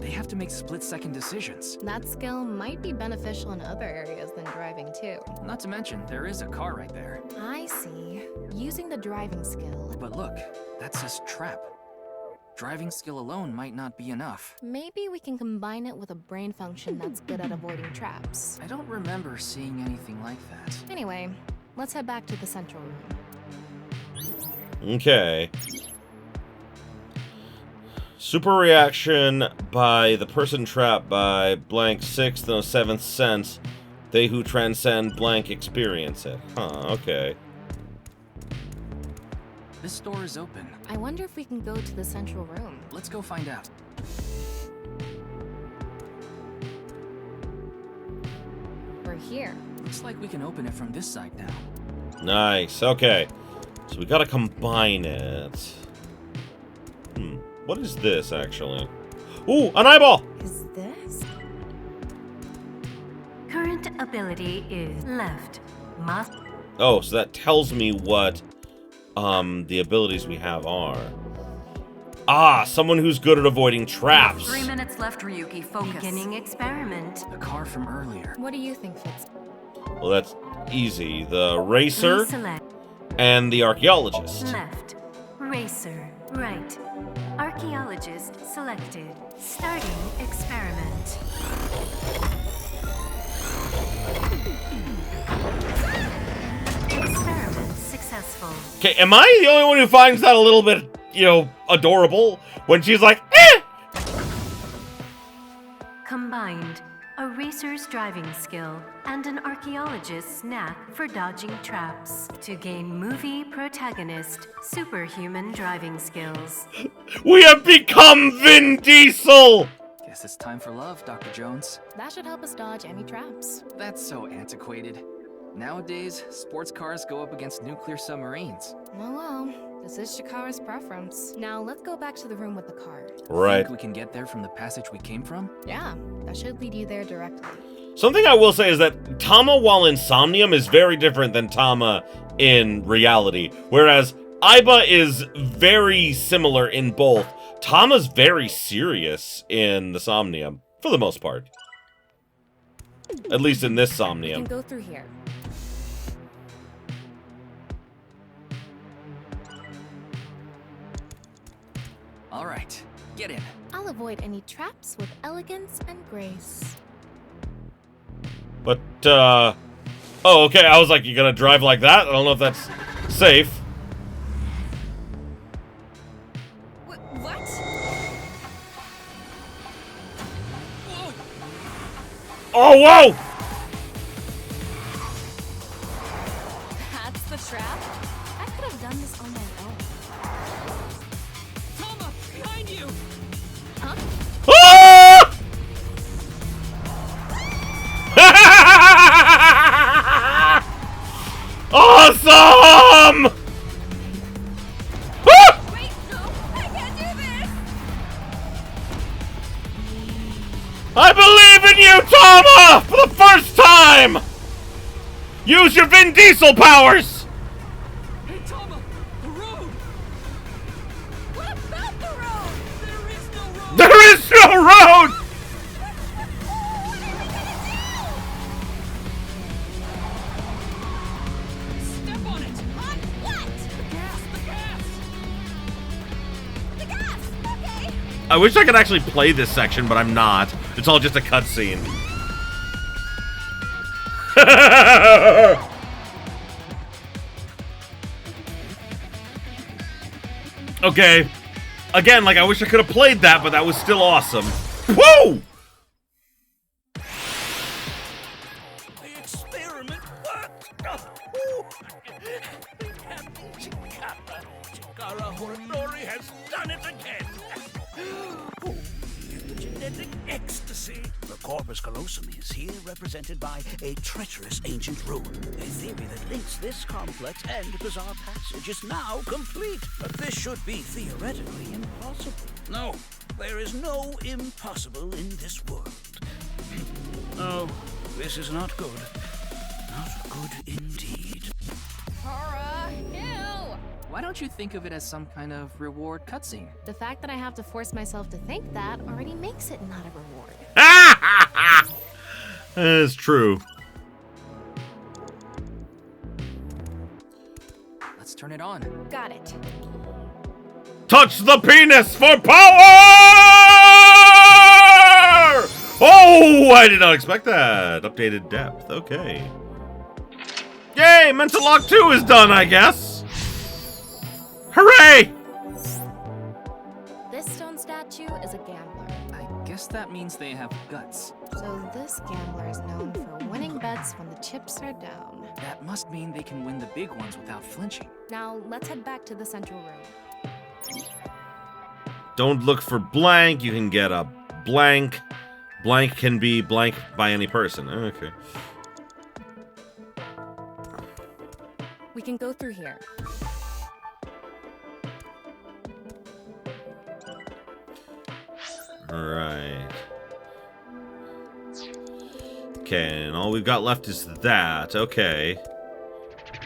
They have to make split-second decisions. That skill might be beneficial in other areas than driving too. Not to mention, there is a car right there. I see. Using the driving skill. But look, that says trap. Driving skill alone might not be enough. Maybe we can combine it with a brain function that's good at avoiding traps. I don't remember seeing anything like that. Anyway, let's head back to the central room. Okay. Super reaction by the person trapped by blank 6th and 7th sense. They who transcend blank experience it. Huh, okay. This door is open. I wonder if we can go to the central room. Let's go find out. We're here. Looks like we can open it from this side now. Nice, okay. So we gotta combine it. What is this, actually? Ooh, an eyeball! Is this? Current ability is left. Oh, so that tells me what the abilities we have are. Ah, someone who's good at avoiding traps. 3 minutes left, Ryuki. Focus. Beginning experiment. The car from earlier. What do you think, Fitz? Well, that's easy. The racer Select and the archaeologist. left. Racer. Right. Archaeologist selected. Starting experiment. Experiment successful. Okay, am I the only one who finds that a little bit, you know, adorable? When she's like, eh! combined. A racer's driving skill and an archaeologist's knack for dodging traps to gain movie protagonist superhuman driving skills. We have become Vin Diesel! Guess it's time for love, Dr. Jones. That should help us dodge any traps. That's so antiquated. Nowadays, sports cars go up against nuclear submarines. Oh well, this is Chikara's preference. Now let's go back to the room with the car. Right. Think we can get there from the passage we came from? Yeah, that should lead you there directly. Something I will say is that Tama, while in Somnium, is very different than Tama in reality. Whereas Aiba is very similar in both. Tama's very serious in the Somnium, for the most part. At least in this You Somnium. can go through here. All right, get in. I'll avoid any traps with elegance and grace. But, oh, okay, I was like, you gonna drive like that? I don't know if that's safe. What? Oh, whoa! That's the trap? I could have done this on my own. Tama, behind you! Huh? Ah! Awesome! Ah! Wait, no, I can't do this! I believe in you, Tama! For the first time! Use your Vin Diesel powers! Hey, Tama! The road! What about the road? There is no road! There is no road! Step on it! On what? The gas! The gas! Okay. I wish I could actually play this section, but I'm not. It's all just a cutscene. Okay. Again, like, I wish I could have played that, but that was still awesome. Woo! The experiment worked! Chikara Horadori has done it again! The genetic ecstasy! The corpus callosum is here represented by a treacherous ancient rune. A theory that links this complex and bizarre passage is now complete. But this should be theoretically impossible. No, there is no impossible in this world. No, this is not good. Not good indeed. Hora, ew! Why don't you think of it as some kind of reward cutscene? The fact that I have to force myself to think that already makes it not a reward. It's true. Let's turn it on. Got it. Touch the penis for power! Oh, I did not expect that. Updated depth. Okay. Yay! Mental Lock 2 is done, I guess. Hooray! This stone statue is a gambler. I guess that means they have guts. So this gambler is known for winning bets when the chips are down. That must mean they can win the big ones without flinching. Now, let's head back to the central room. Don't look for blank. You can get a blank. Blank can be blank by any person. Okay. We can go through here. Alright. Okay, and all we've got left is that. Okay.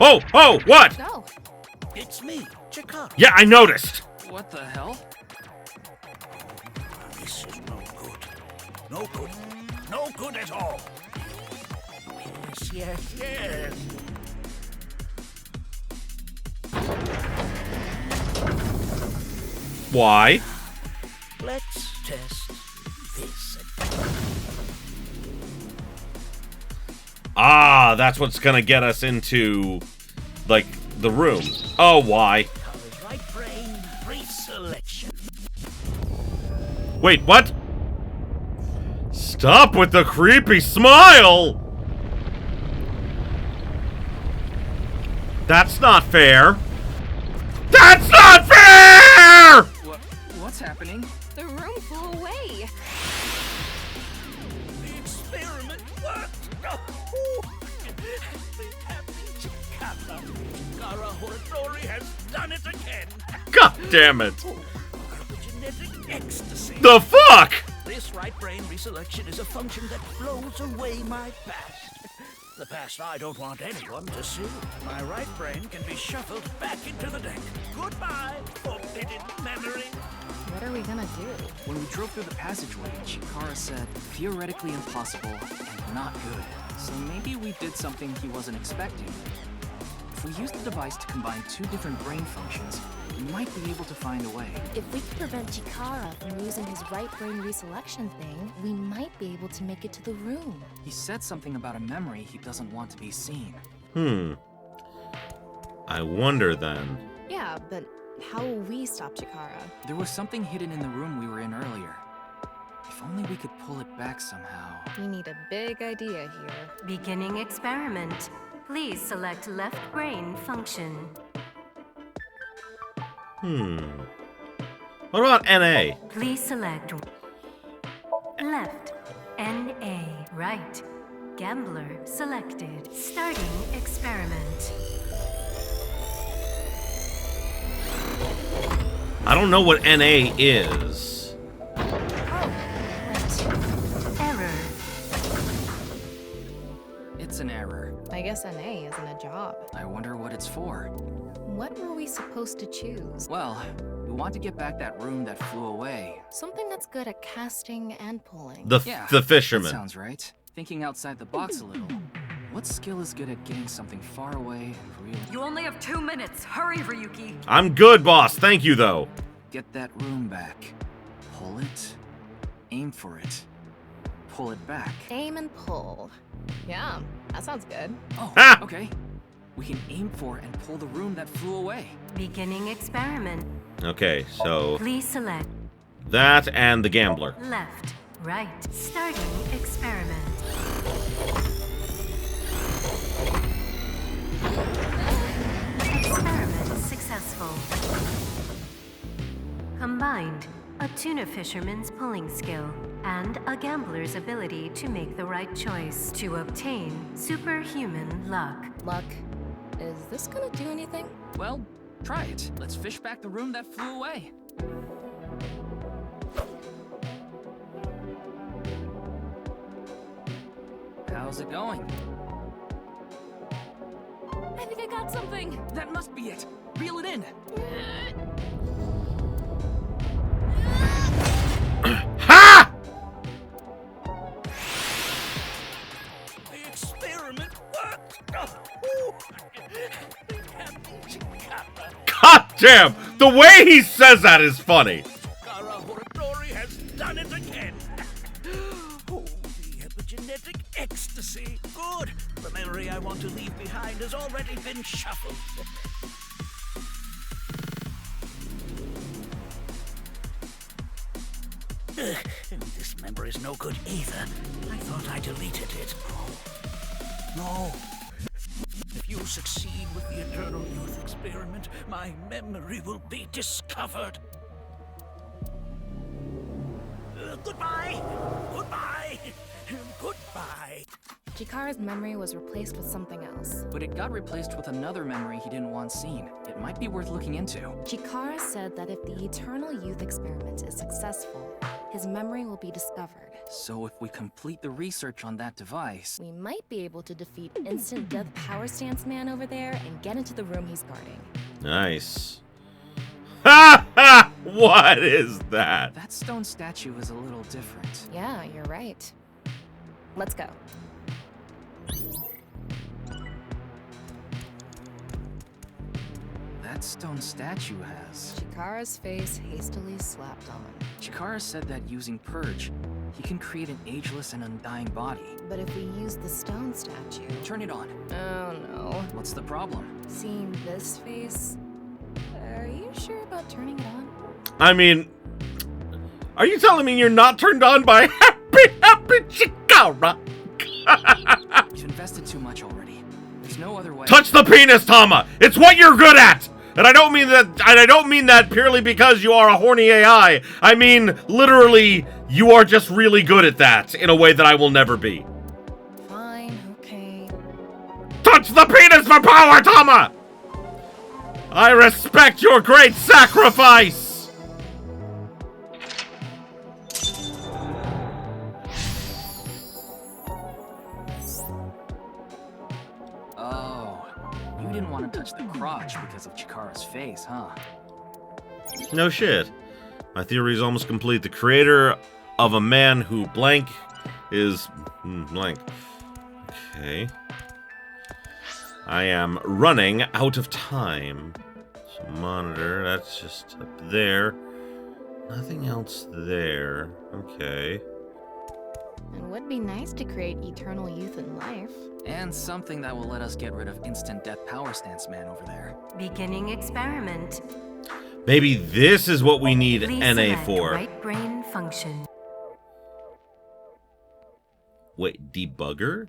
Oh! Oh! What? Go! It's me, Chikara. Yeah, I noticed! What the hell? This is no good. No good. No good at all. Yes, yes, yes. Why? Let's test this. Ah, that's what's gonna get us into, like, the room. Oh, why? Colors right brain, free selection. Wait, what? Stop with the creepy smile! That's not fair. That's not fair! What's happening? The room flew away. The experiment worked! Chikara Horadori has done it again! God damn it. Genetic ecstasy! The fuck? This right brain reselection is a function that blows away my past. The past I don't want anyone to see. My right brain can be shuffled back into the deck. Goodbye, forbidden memory. What are we gonna do? When we drove through the passageway, Chikara said, theoretically impossible and not good. So maybe we did something he wasn't expecting. If we use the device to combine two different brain functions, we might be able to find a way. If we can prevent Chikara from using his right brain reselection thing, we might be able to make it to the room. He said something about a memory he doesn't want to be seen. I wonder then. Yeah, but how will we stop Chikara? There was something hidden in the room we were in earlier. If only we could pull it back somehow. We need a big idea here. Beginning experiment. Please select left brain function. What about NA? Please select left, NA, right. Gambler selected. Starting experiment. I don't know what NA is. Error. It's an error. I guess NA isn't a job. I wonder what it's for. What were we supposed to choose? Well, we want to get back that room that flew away. Something that's good at casting and pulling. The That fisherman. sounds right. Thinking outside the box a little. What skill is good at getting something far away and real? You only have 2 minutes. Hurry, Ryuki. I'm good, boss. Thank you, though. Get that room back. Pull it. Aim for it. Pull it back. Aim and pull. Yeah, that sounds good. Oh, Ha! okay. We can aim for and pull the room that flew away. Beginning experiment. Okay, so Please select that and the gambler. left, right. Starting experiment. Experiment successful. Combined, a tuna fisherman's pulling skill and a gambler's ability to make the right choice to obtain superhuman luck. Luck. Is this gonna do anything? Well, try it. Let's fish back the room that flew away. How's it going? I think I got something. That must be it. Reel it in. Ha! The experiment worked! God damn! The way he says that is funny. Chikara Horadori has done it again! Oh, the epigenetic ecstasy! Good! The memory I want to leave behind has already been shuffled. This memory's no good either. I thought I deleted it. No. If you succeed with the Eternal Youth experiment, my memory will be discovered. Goodbye! Goodbye! Goodbye! Chikara's memory was replaced with something else. But it got replaced with another memory he didn't want seen. It might be worth looking into. Chikara said that if the Eternal Youth experiment is successful, his memory will be discovered. So if we complete the research on that device... We might be able to defeat Instant Death Power Stance Man over there and get into the room he's guarding. Nice. Ha ha! What is that? That stone statue is a little different. Yeah, you're right. Let's go. That stone statue has... Chikara's face hastily slapped on. Chikara said that using Purge, he can create an ageless and undying body. But if we use the stone statue... Turn it on. Oh no. What's the problem? Seeing this face... Are you sure about turning it on? I mean, are you telling me you're not turned on by happy, Chikara! You've invested too much already. There's no other way. Touch the penis, Tama! It's what you're good at! And I don't mean that purely because you are a horny AI. I mean, literally, you are just really good at that in a way that I will never be. Fine, okay. Touch the penis for power, Tama! I respect your great sacrifice! Oh, you didn't want to touch the crotch because of Chikara's face, huh? No shit. My theory is almost complete. The creator of a man who blank is blank. Okay. I am running out of time. So monitor, that's just up there. Nothing else there. Okay. It would be nice to create eternal youth and life. And something that will let us get rid of instant death power stance man over there. Beginning experiment. Maybe this is what we need Please NA select for. right brain function. Wait, debugger?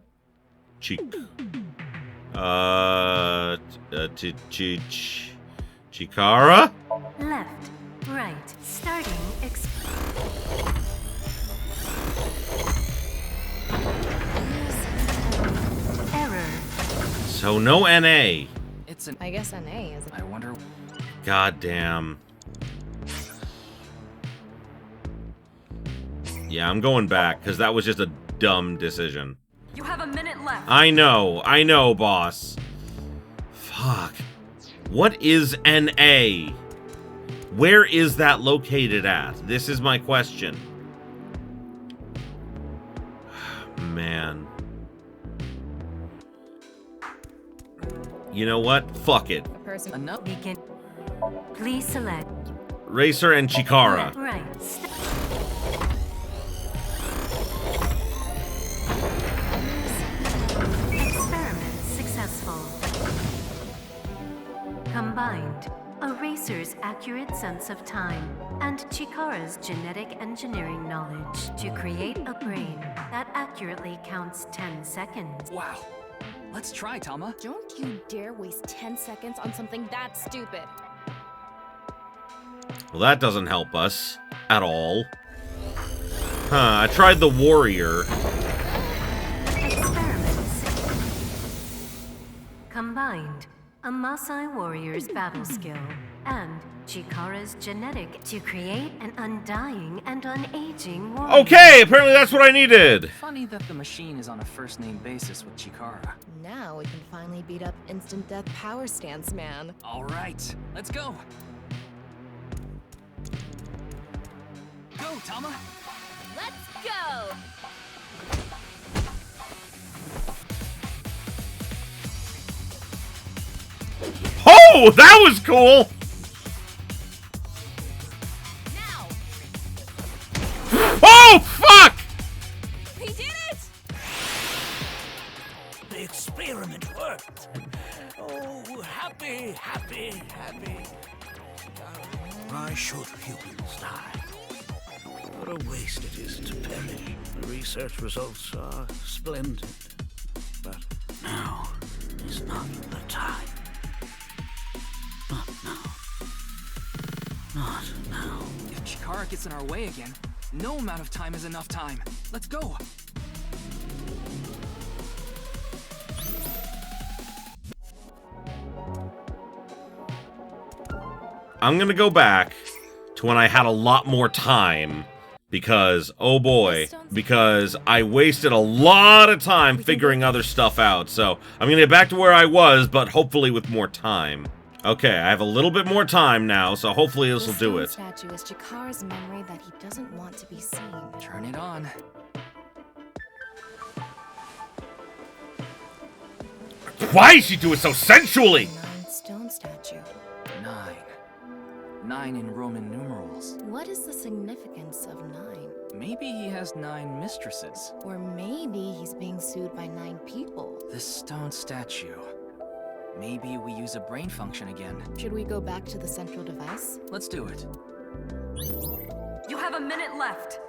Chikara? Left, right, starting error. So no NA. It's an. I guess NA is. I wonder. God damn. Yeah, I'm going back, because that was just a dumb decision. You have a minute left. I know, boss. Fuck. What is NA? Where is that located at? This is my question. Man. You know what? Fuck it. Begin. Please select. Racer and Chikara. Right. Experiment successful. Combined, a racer's accurate sense of time and Chikara's genetic engineering knowledge to create a brain that accurately counts 10 seconds. Wow. Let's try, Tama. Don't you dare waste 10 seconds on something that stupid. Well, that doesn't help us at all. Huh, I tried the warrior. Experiments. Combined, a Maasai warrior's battle skill and Chikara's genetic to create an undying and unaging warrior. Okay, apparently that's what I needed. Funny that the machine is on a first-name basis with Chikara. Now we can finally beat up instant death power stance man. All right, let's go. Go, Tama. Let's go! Oh, that was cool! Now! Oh, fuck! He did it! The experiment worked. Oh, happy, happy, happy. Why should humans die? What a waste it is to perish. The research results are splendid. But now is not the time. Not now. Not now. If Chikara gets in our way again, no amount of time is enough time. Let's go. I'm gonna go back to when I had a lot more time. Because, oh boy, because I wasted a lot of time figuring other stuff out. So, I'm gonna get back to where I was, but hopefully with more time. Okay, I have a little bit more time now, so hopefully this will do it. The statue is Chikara's memory that he doesn't want to be seen. Turn it on. Why is she doing so sensually? 9 stone statue. 9. 9 in Roman numerals. What is the significance of 9? Maybe he has 9 mistresses. Or maybe he's being sued by 9 people. This stone statue. Maybe we use a brain function again. Should we go back to the central device? Let's do it. You have a minute left.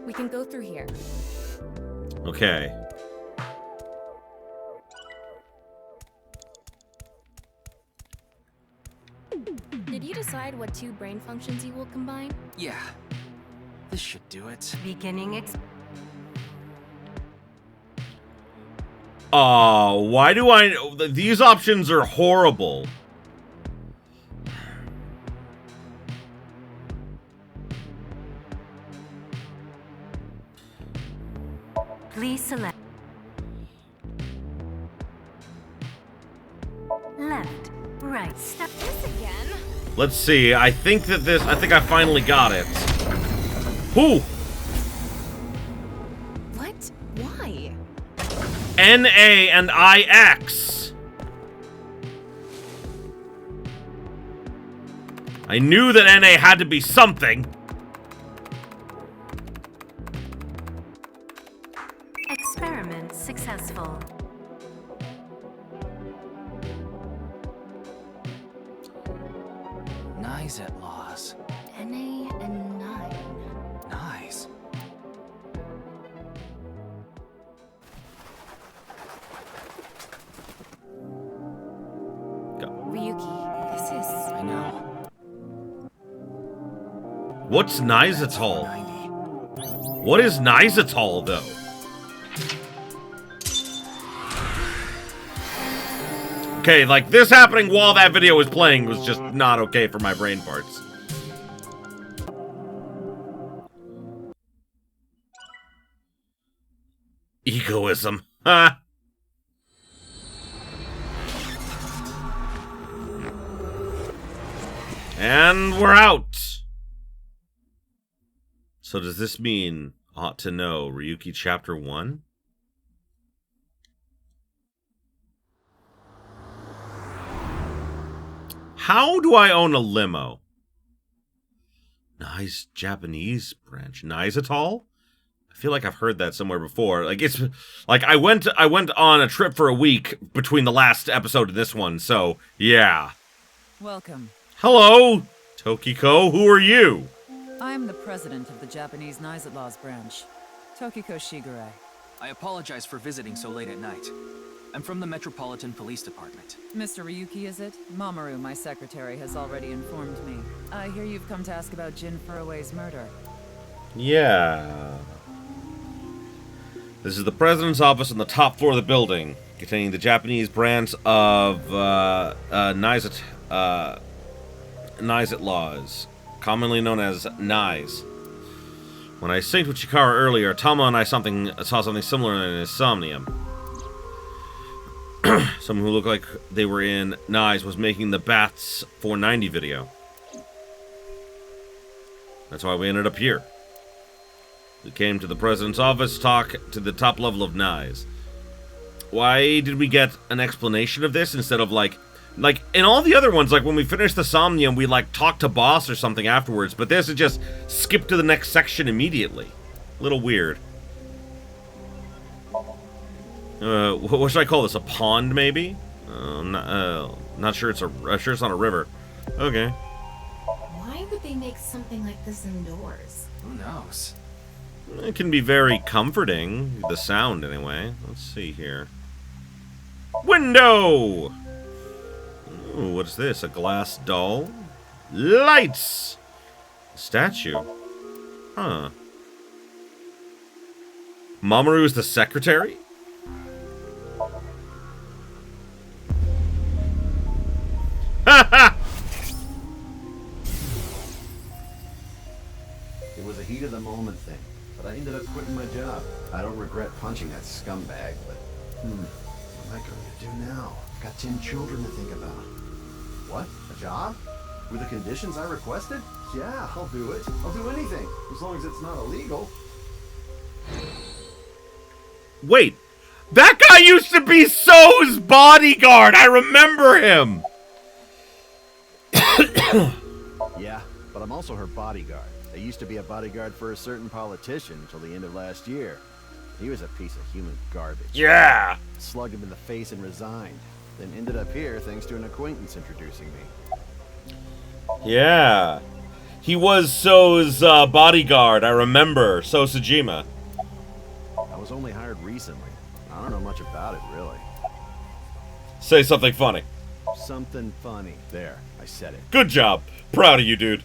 We can go through here. Okay. Did you decide what 2 brain functions you will combine? Yeah. This should do it. Beginning Oh, why do I... These options are horrible. Please select left, right, step. This again? Let's see. I think I finally got it. Who? What? Why? NA and IX. I knew that NA had to be something. Experiment successful. Nice at laws. NA and 9. Nice. Ryuki, this is... I know. What's Nizatol? What is Nizatol, though? Okay, like, this happening while that video was playing was just not okay for my brain parts. Egoism. Ha! And we're out! So does this mean ought to know Ryuki Chapter 1? How do I own a limo? Nice Japanese branch. Nizatol? I feel like I've heard that somewhere before. Like it's like I went on a trip for a week between the last episode and this one, so yeah. Welcome. Hello, Tokiko. Who are you? I'm the president of the Japanese Nizatlaws branch, Tokiko Shigure. I apologize for visiting so late at night. I'm from the Metropolitan Police Department. Mr. Ryuki, is it? Mamoru, my secretary, has already informed me. I hear you've come to ask about Jin Furue's murder. Yeah. This is the president's office on the top floor of the building, containing the Japanese branch of Nizatlaws, commonly known as Nize. When I synced with Chikara earlier, Tama and I saw something similar in his Somnium. Someone who looked like they were in Nize was making the Bats 490 video. That's why we ended up here. We came to the president's office to talk to the top level of Nize. Why did we get an explanation of this instead of like in all the other ones, like when we finished the Somnium, we like talked to boss or something afterwards, but this is just skip to the next section immediately. A little weird. What should I call this? A pond, maybe? Not sure it's sure it's not a river. Okay. Why would they make something like this indoors? Who knows? It can be very comforting. The sound, anyway. Let's see here. Window! Ooh, what's this? A glass doll? Lights! A statue. Huh. Mamoru is the secretary? It was a heat of the moment thing, but I ended up quitting my job. I don't regret punching that scumbag, but what am I going to do now? I've got 10 children to think about. What? A job? With the conditions I requested? Yeah, I'll do it. I'll do anything, as long as it's not illegal. Wait, that guy used to be So's bodyguard. I remember him. Yeah, but I'm also her bodyguard. I used to be a bodyguard for a certain politician until the end of last year. He was a piece of human garbage. Yeah. Slugged him in the face and resigned. Then ended up here thanks to an acquaintance introducing me. Yeah. He was So's bodyguard, I remember. So Sejima. I was only hired recently. I don't know much about it, really. Say something funny. Something funny. There, I said it. Good job. Proud of you, dude.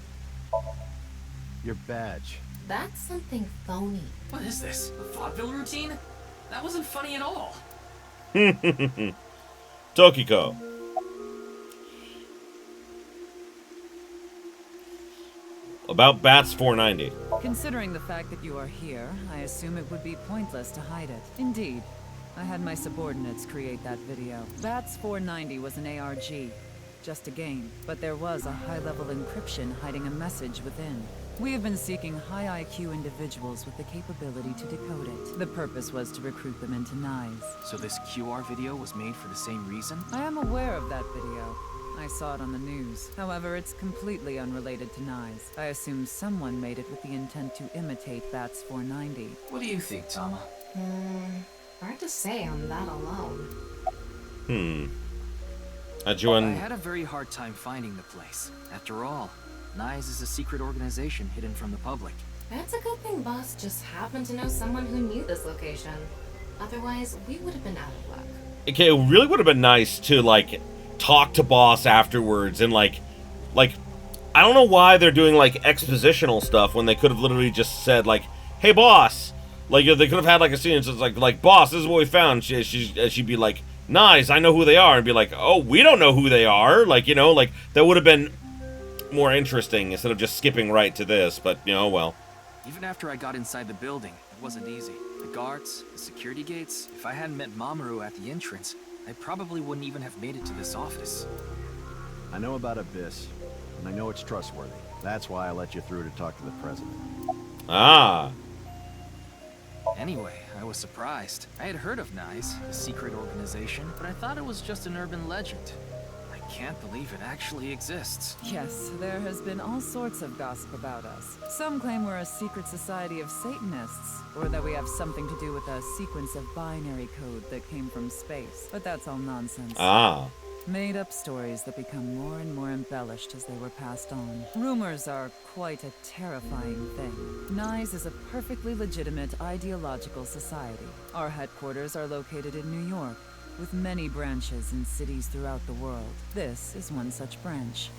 Your badge. That's something phony. What is this? A vaudeville routine? That wasn't funny at all. Tokiko. About Bats 490. Considering the fact that you are here, I assume it would be pointless to hide it. Indeed. I had my subordinates create that video. Bats 490 was an ARG. Just a game. But there was a high-level encryption hiding a message within. We have been seeking high IQ individuals with the capability to decode it. The purpose was to recruit them into Knives. So this QR video was made for the same reason? I am aware of that video. I saw it on the news. However, it's completely unrelated to Knives. I assume someone made it with the intent to imitate Bats 490. What do you think, Tama? Hard to say on that alone. I had a very hard time finding the place. After all, Knives is a secret organization hidden from the public. That's a good thing Boss just happened to know someone who knew this location. Otherwise, we would have been out of luck. Okay, it really would have been nice to, like, talk to Boss afterwards and, like, I don't know why they're doing, like, expositional stuff when they could have literally just said, like, hey, Boss. Like, they could have had, like, a scene that's like, Boss, this is what we found. She'd be like, nice, I know who they are. And be like, oh, we don't know who they are. Like, you know, like, that would have been more interesting instead of just skipping right to this. But, you know, well. Even after I got inside the building, it wasn't easy. The guards, the security gates, if I hadn't met Mamoru at the entrance, I probably wouldn't even have made it to this office. I know about Abyss, and I know it's trustworthy. That's why I let you through to talk to the president. Ah. Anyway, I was surprised. I had heard of Knives, a secret organization, but I thought it was just an urban legend. I can't believe it actually exists. Yes, there has been all sorts of gossip about us. Some claim we're a secret society of Satanists, or that we have something to do with a sequence of binary code that came from space. But that's all nonsense. Ah. Made-up stories that become more and more embellished as they were passed on. Rumors are quite a terrifying thing. Knives is a perfectly legitimate ideological society. Our headquarters are located in New York, with many branches in cities throughout the world. This is one such branch.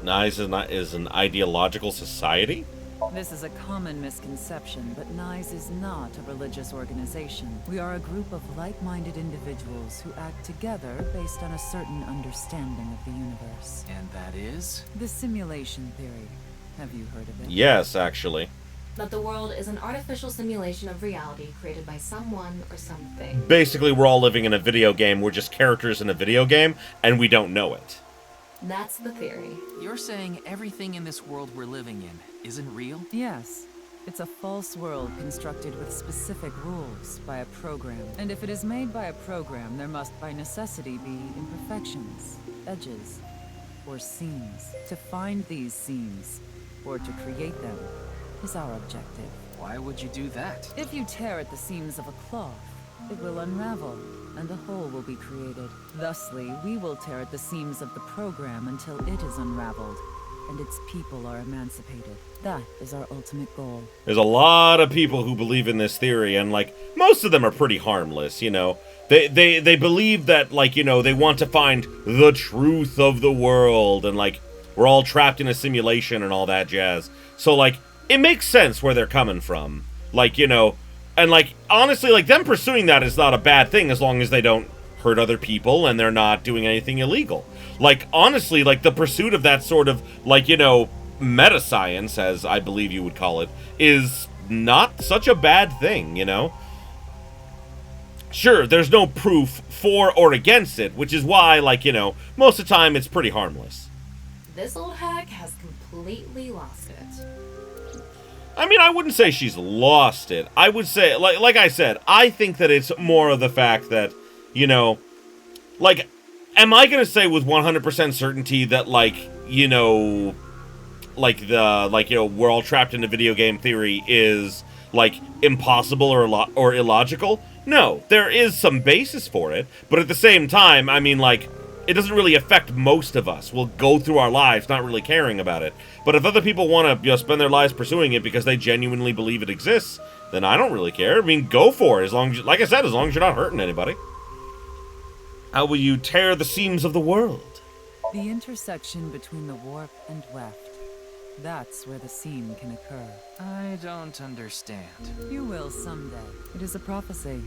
Knives is an ideological society? This is a common misconception, but Knives is not a religious organization. We are a group of like-minded individuals who act together based on a certain understanding of the universe. And that is? The simulation theory. Have you heard of it? Yes, actually. That the world is an artificial simulation of reality created by someone or something. Basically, we're all living in a video game. We're just characters in a video game, and we don't know it. That's the theory. You're saying everything in this world we're living in isn't real? Yes. It's a false world constructed with specific rules by a program. And if it is made by a program, there must by necessity be imperfections, edges, or seams. To find these seams, or to create them, is our objective. Why would you do that? If you tear at the seams of a cloth, it will unravel, and a hole will be created. Thusly, we will tear at the seams of the program until it is unraveled, and its people are emancipated. That is our ultimate goal. There's a lot of people who believe in this theory, and, like, most of them are pretty harmless, you know? They believe that, like, you know, they want to find the truth of the world, and, like, we're all trapped in a simulation and all that jazz. So, like, it makes sense where they're coming from. Like, you know, and, like, honestly, like, them pursuing that is not a bad thing as long as they don't hurt other people and they're not doing anything illegal. Like, honestly, like, the pursuit of that sort of, like, you know, meta-science, as I believe you would call it, is not such a bad thing, you know? Sure, there's no proof for or against it, which is why, like, you know, most of the time it's pretty harmless. This old hack has completely lost it. I mean, I wouldn't say she's lost it. I would say, like I said, I think that it's more of the fact that, you know, like, am I going to say with 100% certainty that, like, you know, like, you know, we're all trapped in a video game theory is, like, impossible or illogical? No, there is some basis for it, but at the same time, I mean, like, it doesn't really affect most of us. We'll go through our lives not really caring about it. But if other people want to spend their lives pursuing it because they genuinely believe it exists, then I don't really care. I mean, go for it, as long as, like I said, as long as you're not hurting anybody. How will you tear the seams of the world? The intersection between the warp and weft. That's where the seam can occur. I don't understand. You will someday. It is a prophecy.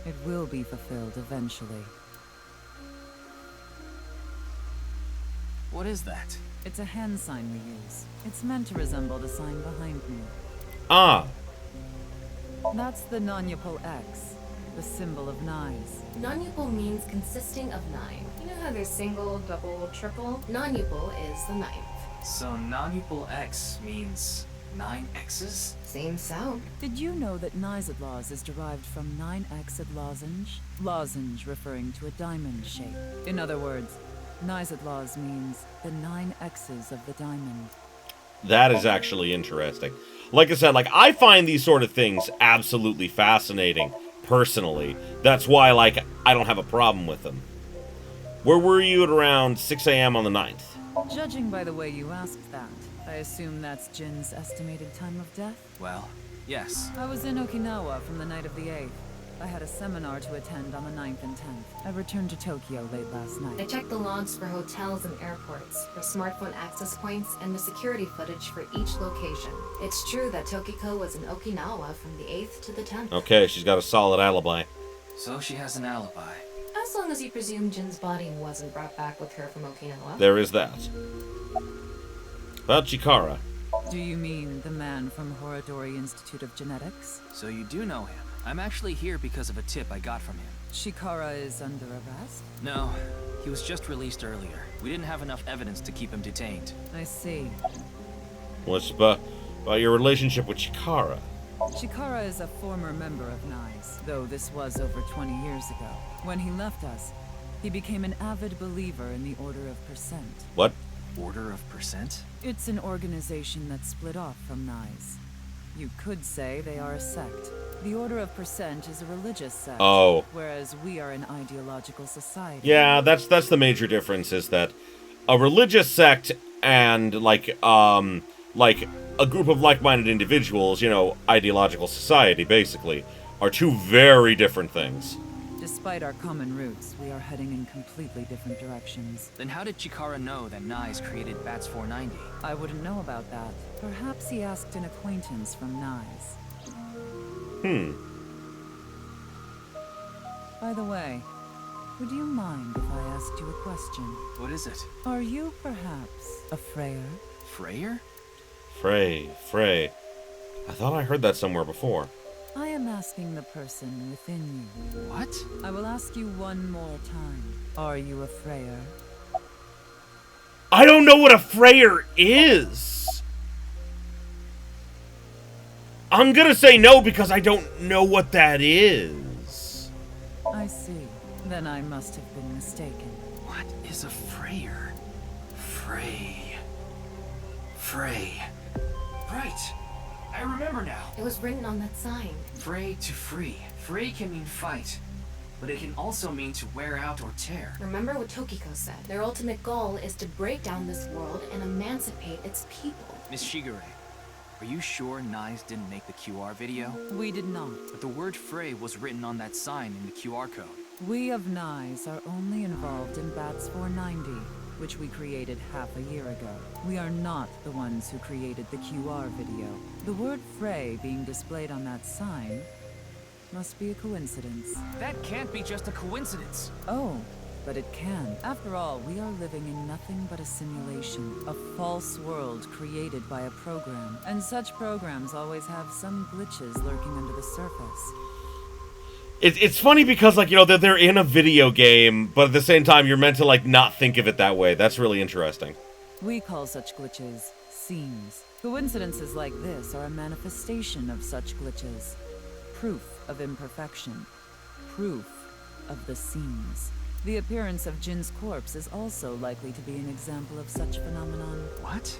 It will be fulfilled eventually. What is that? It's a hand sign we use. It's meant to resemble the sign behind me. Ah. That's the non-Yapol X, the symbol of Nyes. Non-Yapol means consisting of 9. You know how there's single, double, triple? Non-Yapol is the 9th. So non-Yapol X means 9 X's? Seems so. Did you know that Nyes is derived from 9-Xed lozenge? Lozenge referring to a diamond shape. In other words, Nyes means the 9 X's of the diamond. That is actually interesting. Like I said, like, I find these sort of things absolutely fascinating, personally. That's why, like, I don't have a problem with them. Where were you at around 6 a.m. on the 9th? Judging by the way you asked that, I assume that's Jin's estimated time of death? Well, yes. I was in Okinawa from the night of the 8th. I had a seminar to attend on the 9th and 10th. I returned to Tokyo late last night. I checked the logs for hotels and airports, for smartphone access points, and the security footage for each location. It's true that Tokiko was in Okinawa from the 8th to the 10th. Okay, she's got a solid alibi. So she has an alibi. As long as you presume Jin's body wasn't brought back with her from Okinawa. There is that. About Chikara. Do you mean the man from Horadori Institute of Genetics? So you do know him. I'm actually here because of a tip I got from him. Chikara is under arrest? No, he was just released earlier. We didn't have enough evidence to keep him detained. I see. What's about your relationship with Chikara? Chikara is a former member of Nyes, though this was over 20 years ago. When he left us, he became an avid believer in the Order of Percent. What? Order of Percent? It's an organization that split off from Nyes. You could say they are a sect. The Order of Percent is a religious sect, whereas we are an ideological society. Yeah, that's the major difference, is that a religious sect and, like a group of like-minded individuals, you know, ideological society, basically, are two very different things. Despite our common roots, we are heading in completely different directions. Then how did Chikara know that Nyes created Bats 490? I wouldn't know about that. Perhaps he asked an acquaintance from Nyes. By the way, would you mind if I asked you a question? What is it? Are you perhaps a Freyer? Freyer? Frey. I thought I heard that somewhere before. I am asking the person within you. What? I will ask you one more time. Are you a Freyer? I don't know what a Freyer is! I'm gonna say no because I don't know what that is. I see. Then I must have been mistaken. What is a Freyer? Frey. Right. I remember now. It was written on that sign. Frey to free. Frey can mean fight, but it can also mean to wear out or tear. Remember what Tokiko said. Their ultimate goal is to break down this world and emancipate its people. Miss Shigure, are you sure Nyes didn't make the QR video? We did not. But the word Frey was written on that sign in the QR code. We of Nyes are only involved in Bats 490, which we created half a year ago. We are not the ones who created the QR video. The word Frey being displayed on that sign must be a coincidence. That can't be just a coincidence. Oh, but it can. After all, we are living in nothing but a simulation, a false world created by a program. And such programs always have some glitches lurking under the surface. It's funny because, like, you know, they're in a video game, but at the same time, you're meant to, like, not think of it that way. That's really interesting. We call such glitches seams. Coincidences like this are a manifestation of such glitches. Proof of imperfection. Proof of the seams. The appearance of Jin's corpse is also likely to be an example of such phenomenon. What?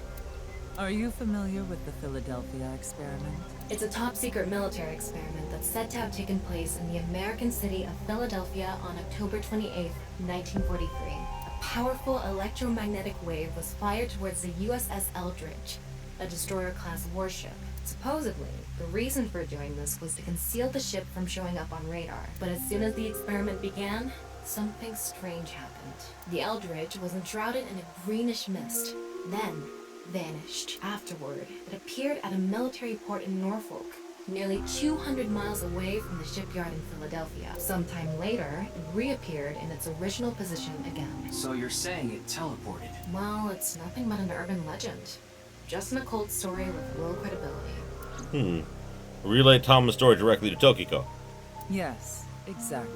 Are you familiar with the Philadelphia experiment? It's a top-secret military experiment that's said to have taken place in the American city of Philadelphia on October 28, 1943. powerful electromagnetic wave was fired towards the USS Eldridge, a destroyer-class warship. Supposedly, the reason for doing this was to conceal the ship from showing up on radar. But as soon as the experiment began, something strange happened. The Eldridge was enshrouded in a greenish mist, then vanished. Afterward, it appeared at a military port in Norfolk, nearly 200 miles away from the shipyard in Philadelphia. Sometime later, it reappeared in its original position again. So you're saying it teleported? Well, it's nothing but an urban legend. Just an occult story with low credibility. Relay Tama's story directly to Tokiko. Yes, exactly.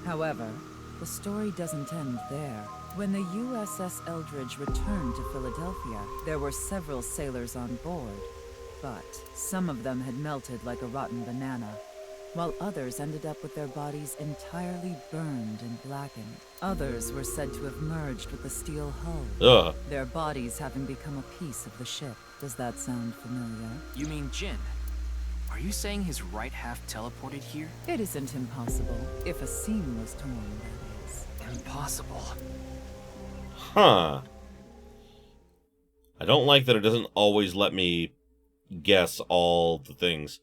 However, the story doesn't end there. When the USS Eldridge returned to Philadelphia, there were several sailors on board, but some of them had melted like a rotten banana, while others ended up with their bodies entirely burned and blackened. Others were said to have merged with the steel hull, their bodies having become a piece of the ship. Does that sound familiar? You mean Jin? Are you saying his right half teleported here? It isn't impossible, if a seam was torn, that is. Impossible. Huh. I don't like that it doesn't always let me guess all the things.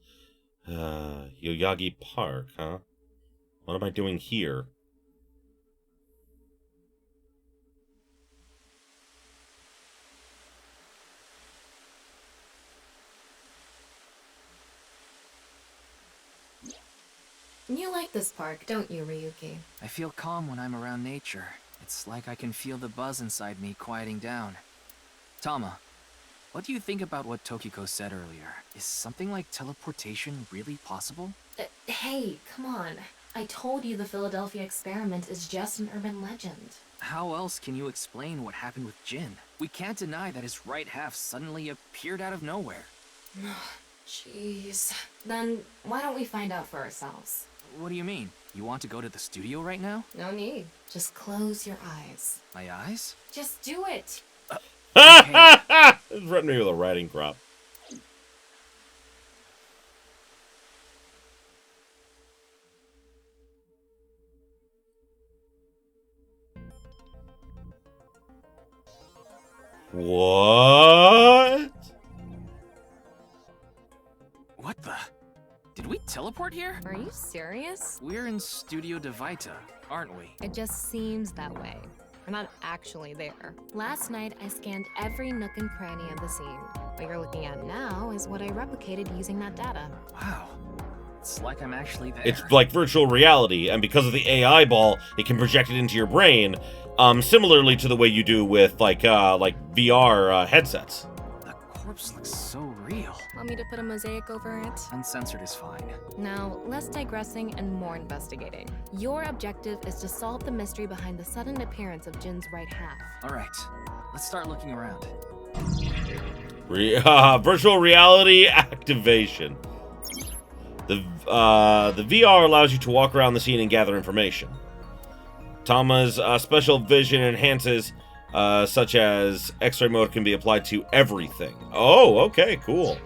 Yoyagi Park, huh? What am I doing here? You like this park, don't you, Ryuki? I feel calm when I'm around nature. It's like I can feel the buzz inside me quieting down. Tama, what do you think about what Tokiko said earlier? Is something like teleportation really possible? Hey, come on. I told you the Philadelphia experiment is just an urban legend. How else can you explain what happened with Jin? We can't deny that his right half suddenly appeared out of nowhere. Jeez. Then why don't we find out for ourselves? What do you mean? You want to go to the studio right now? No need. Just close your eyes. My eyes? Just do it. Threatened me with a riding crop. What? What the? Did we teleport here? Are you serious? We're in Studio Devita, aren't we? It just seems that way. We're not actually there. Last night, I scanned every nook and cranny of the scene. What you're looking at now is what I replicated using that data. Wow. It's like I'm actually there. It's like virtual reality, and because of the AI ball, it can project it into your brain, similarly to the way you do with, like VR headsets. The corpse looks so real. Want me to put a mosaic over it? Uncensored is fine. Now, less digressing and more investigating. Your objective is to solve the mystery behind the sudden appearance of Jin's right half. Alright, let's start looking around. Virtual reality activation. The VR allows you to walk around the scene and gather information. Tama's special vision enhances, such as X-ray mode, can be applied to everything. Oh, okay, cool.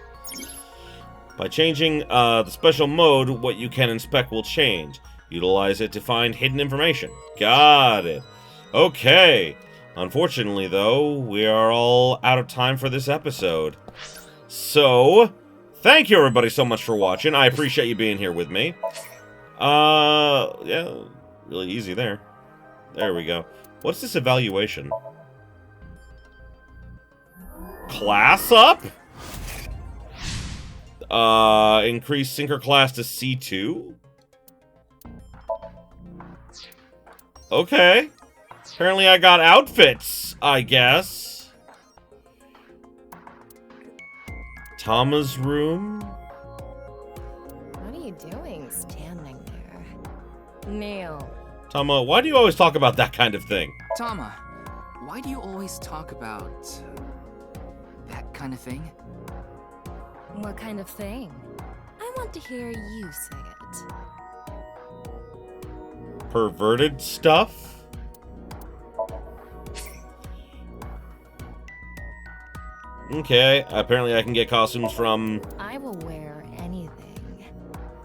By changing the special mode, what you can inspect will change. Utilize it to find hidden information. Got it. Okay. Unfortunately, though, we are all out of time for this episode. So, thank you everybody so much for watching. I appreciate you being here with me. Yeah, really easy there. There we go. What's this evaluation? Class up? Increase Sinker class to C2? Okay. Apparently I got outfits, I guess. Tama's room? What are you doing standing there? Neil. Tama, why do you always talk about that kind of thing? Tama, why do you always talk about that kind of thing? What kind of thing? I want to hear you say it. Perverted stuff? Okay, apparently I can get costumes from... I will wear anything.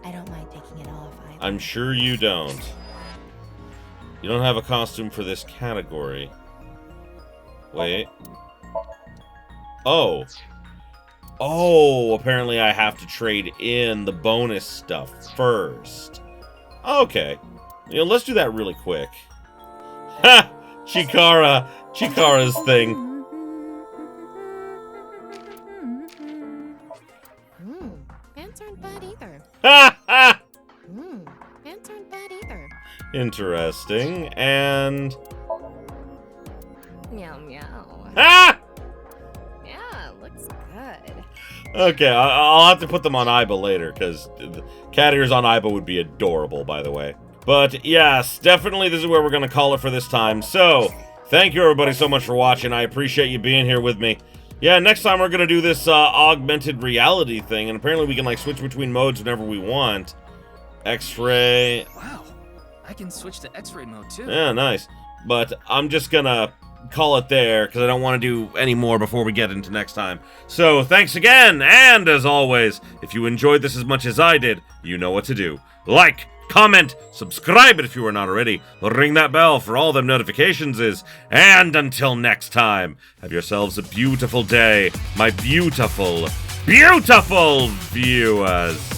I don't mind taking it off either. I'm sure you don't. You don't have a costume for this category. Wait. Oh. Oh, apparently I have to trade in the bonus stuff first. Okay. You know, let's do that really quick. Ha! Chikara! Chikara's thing. Pants aren't bad either. Ha ha! Pants aren't bad either. Interesting. And... Meow meow. Ah! Yeah, looks good. Okay, I'll have to put them on Aiba later, because cat ears on Aiba would be adorable, by the way. But yes, definitely this is where we're going to call it for this time. So, thank you everybody so much for watching. I appreciate you being here with me. Yeah, next time we're going to do this augmented reality thing, and apparently we can like switch between modes whenever we want. X-ray. Wow, I can switch to X-ray mode too. Yeah, nice. But I'm just going to call it there, because I don't want to do any more before we get into next time. So, thanks again, and as always, if you enjoyed this as much as I did, you know what to do. Like, comment, subscribe if you are not already, ring that bell for all them notifications and until next time, have yourselves a beautiful day, my beautiful, beautiful viewers.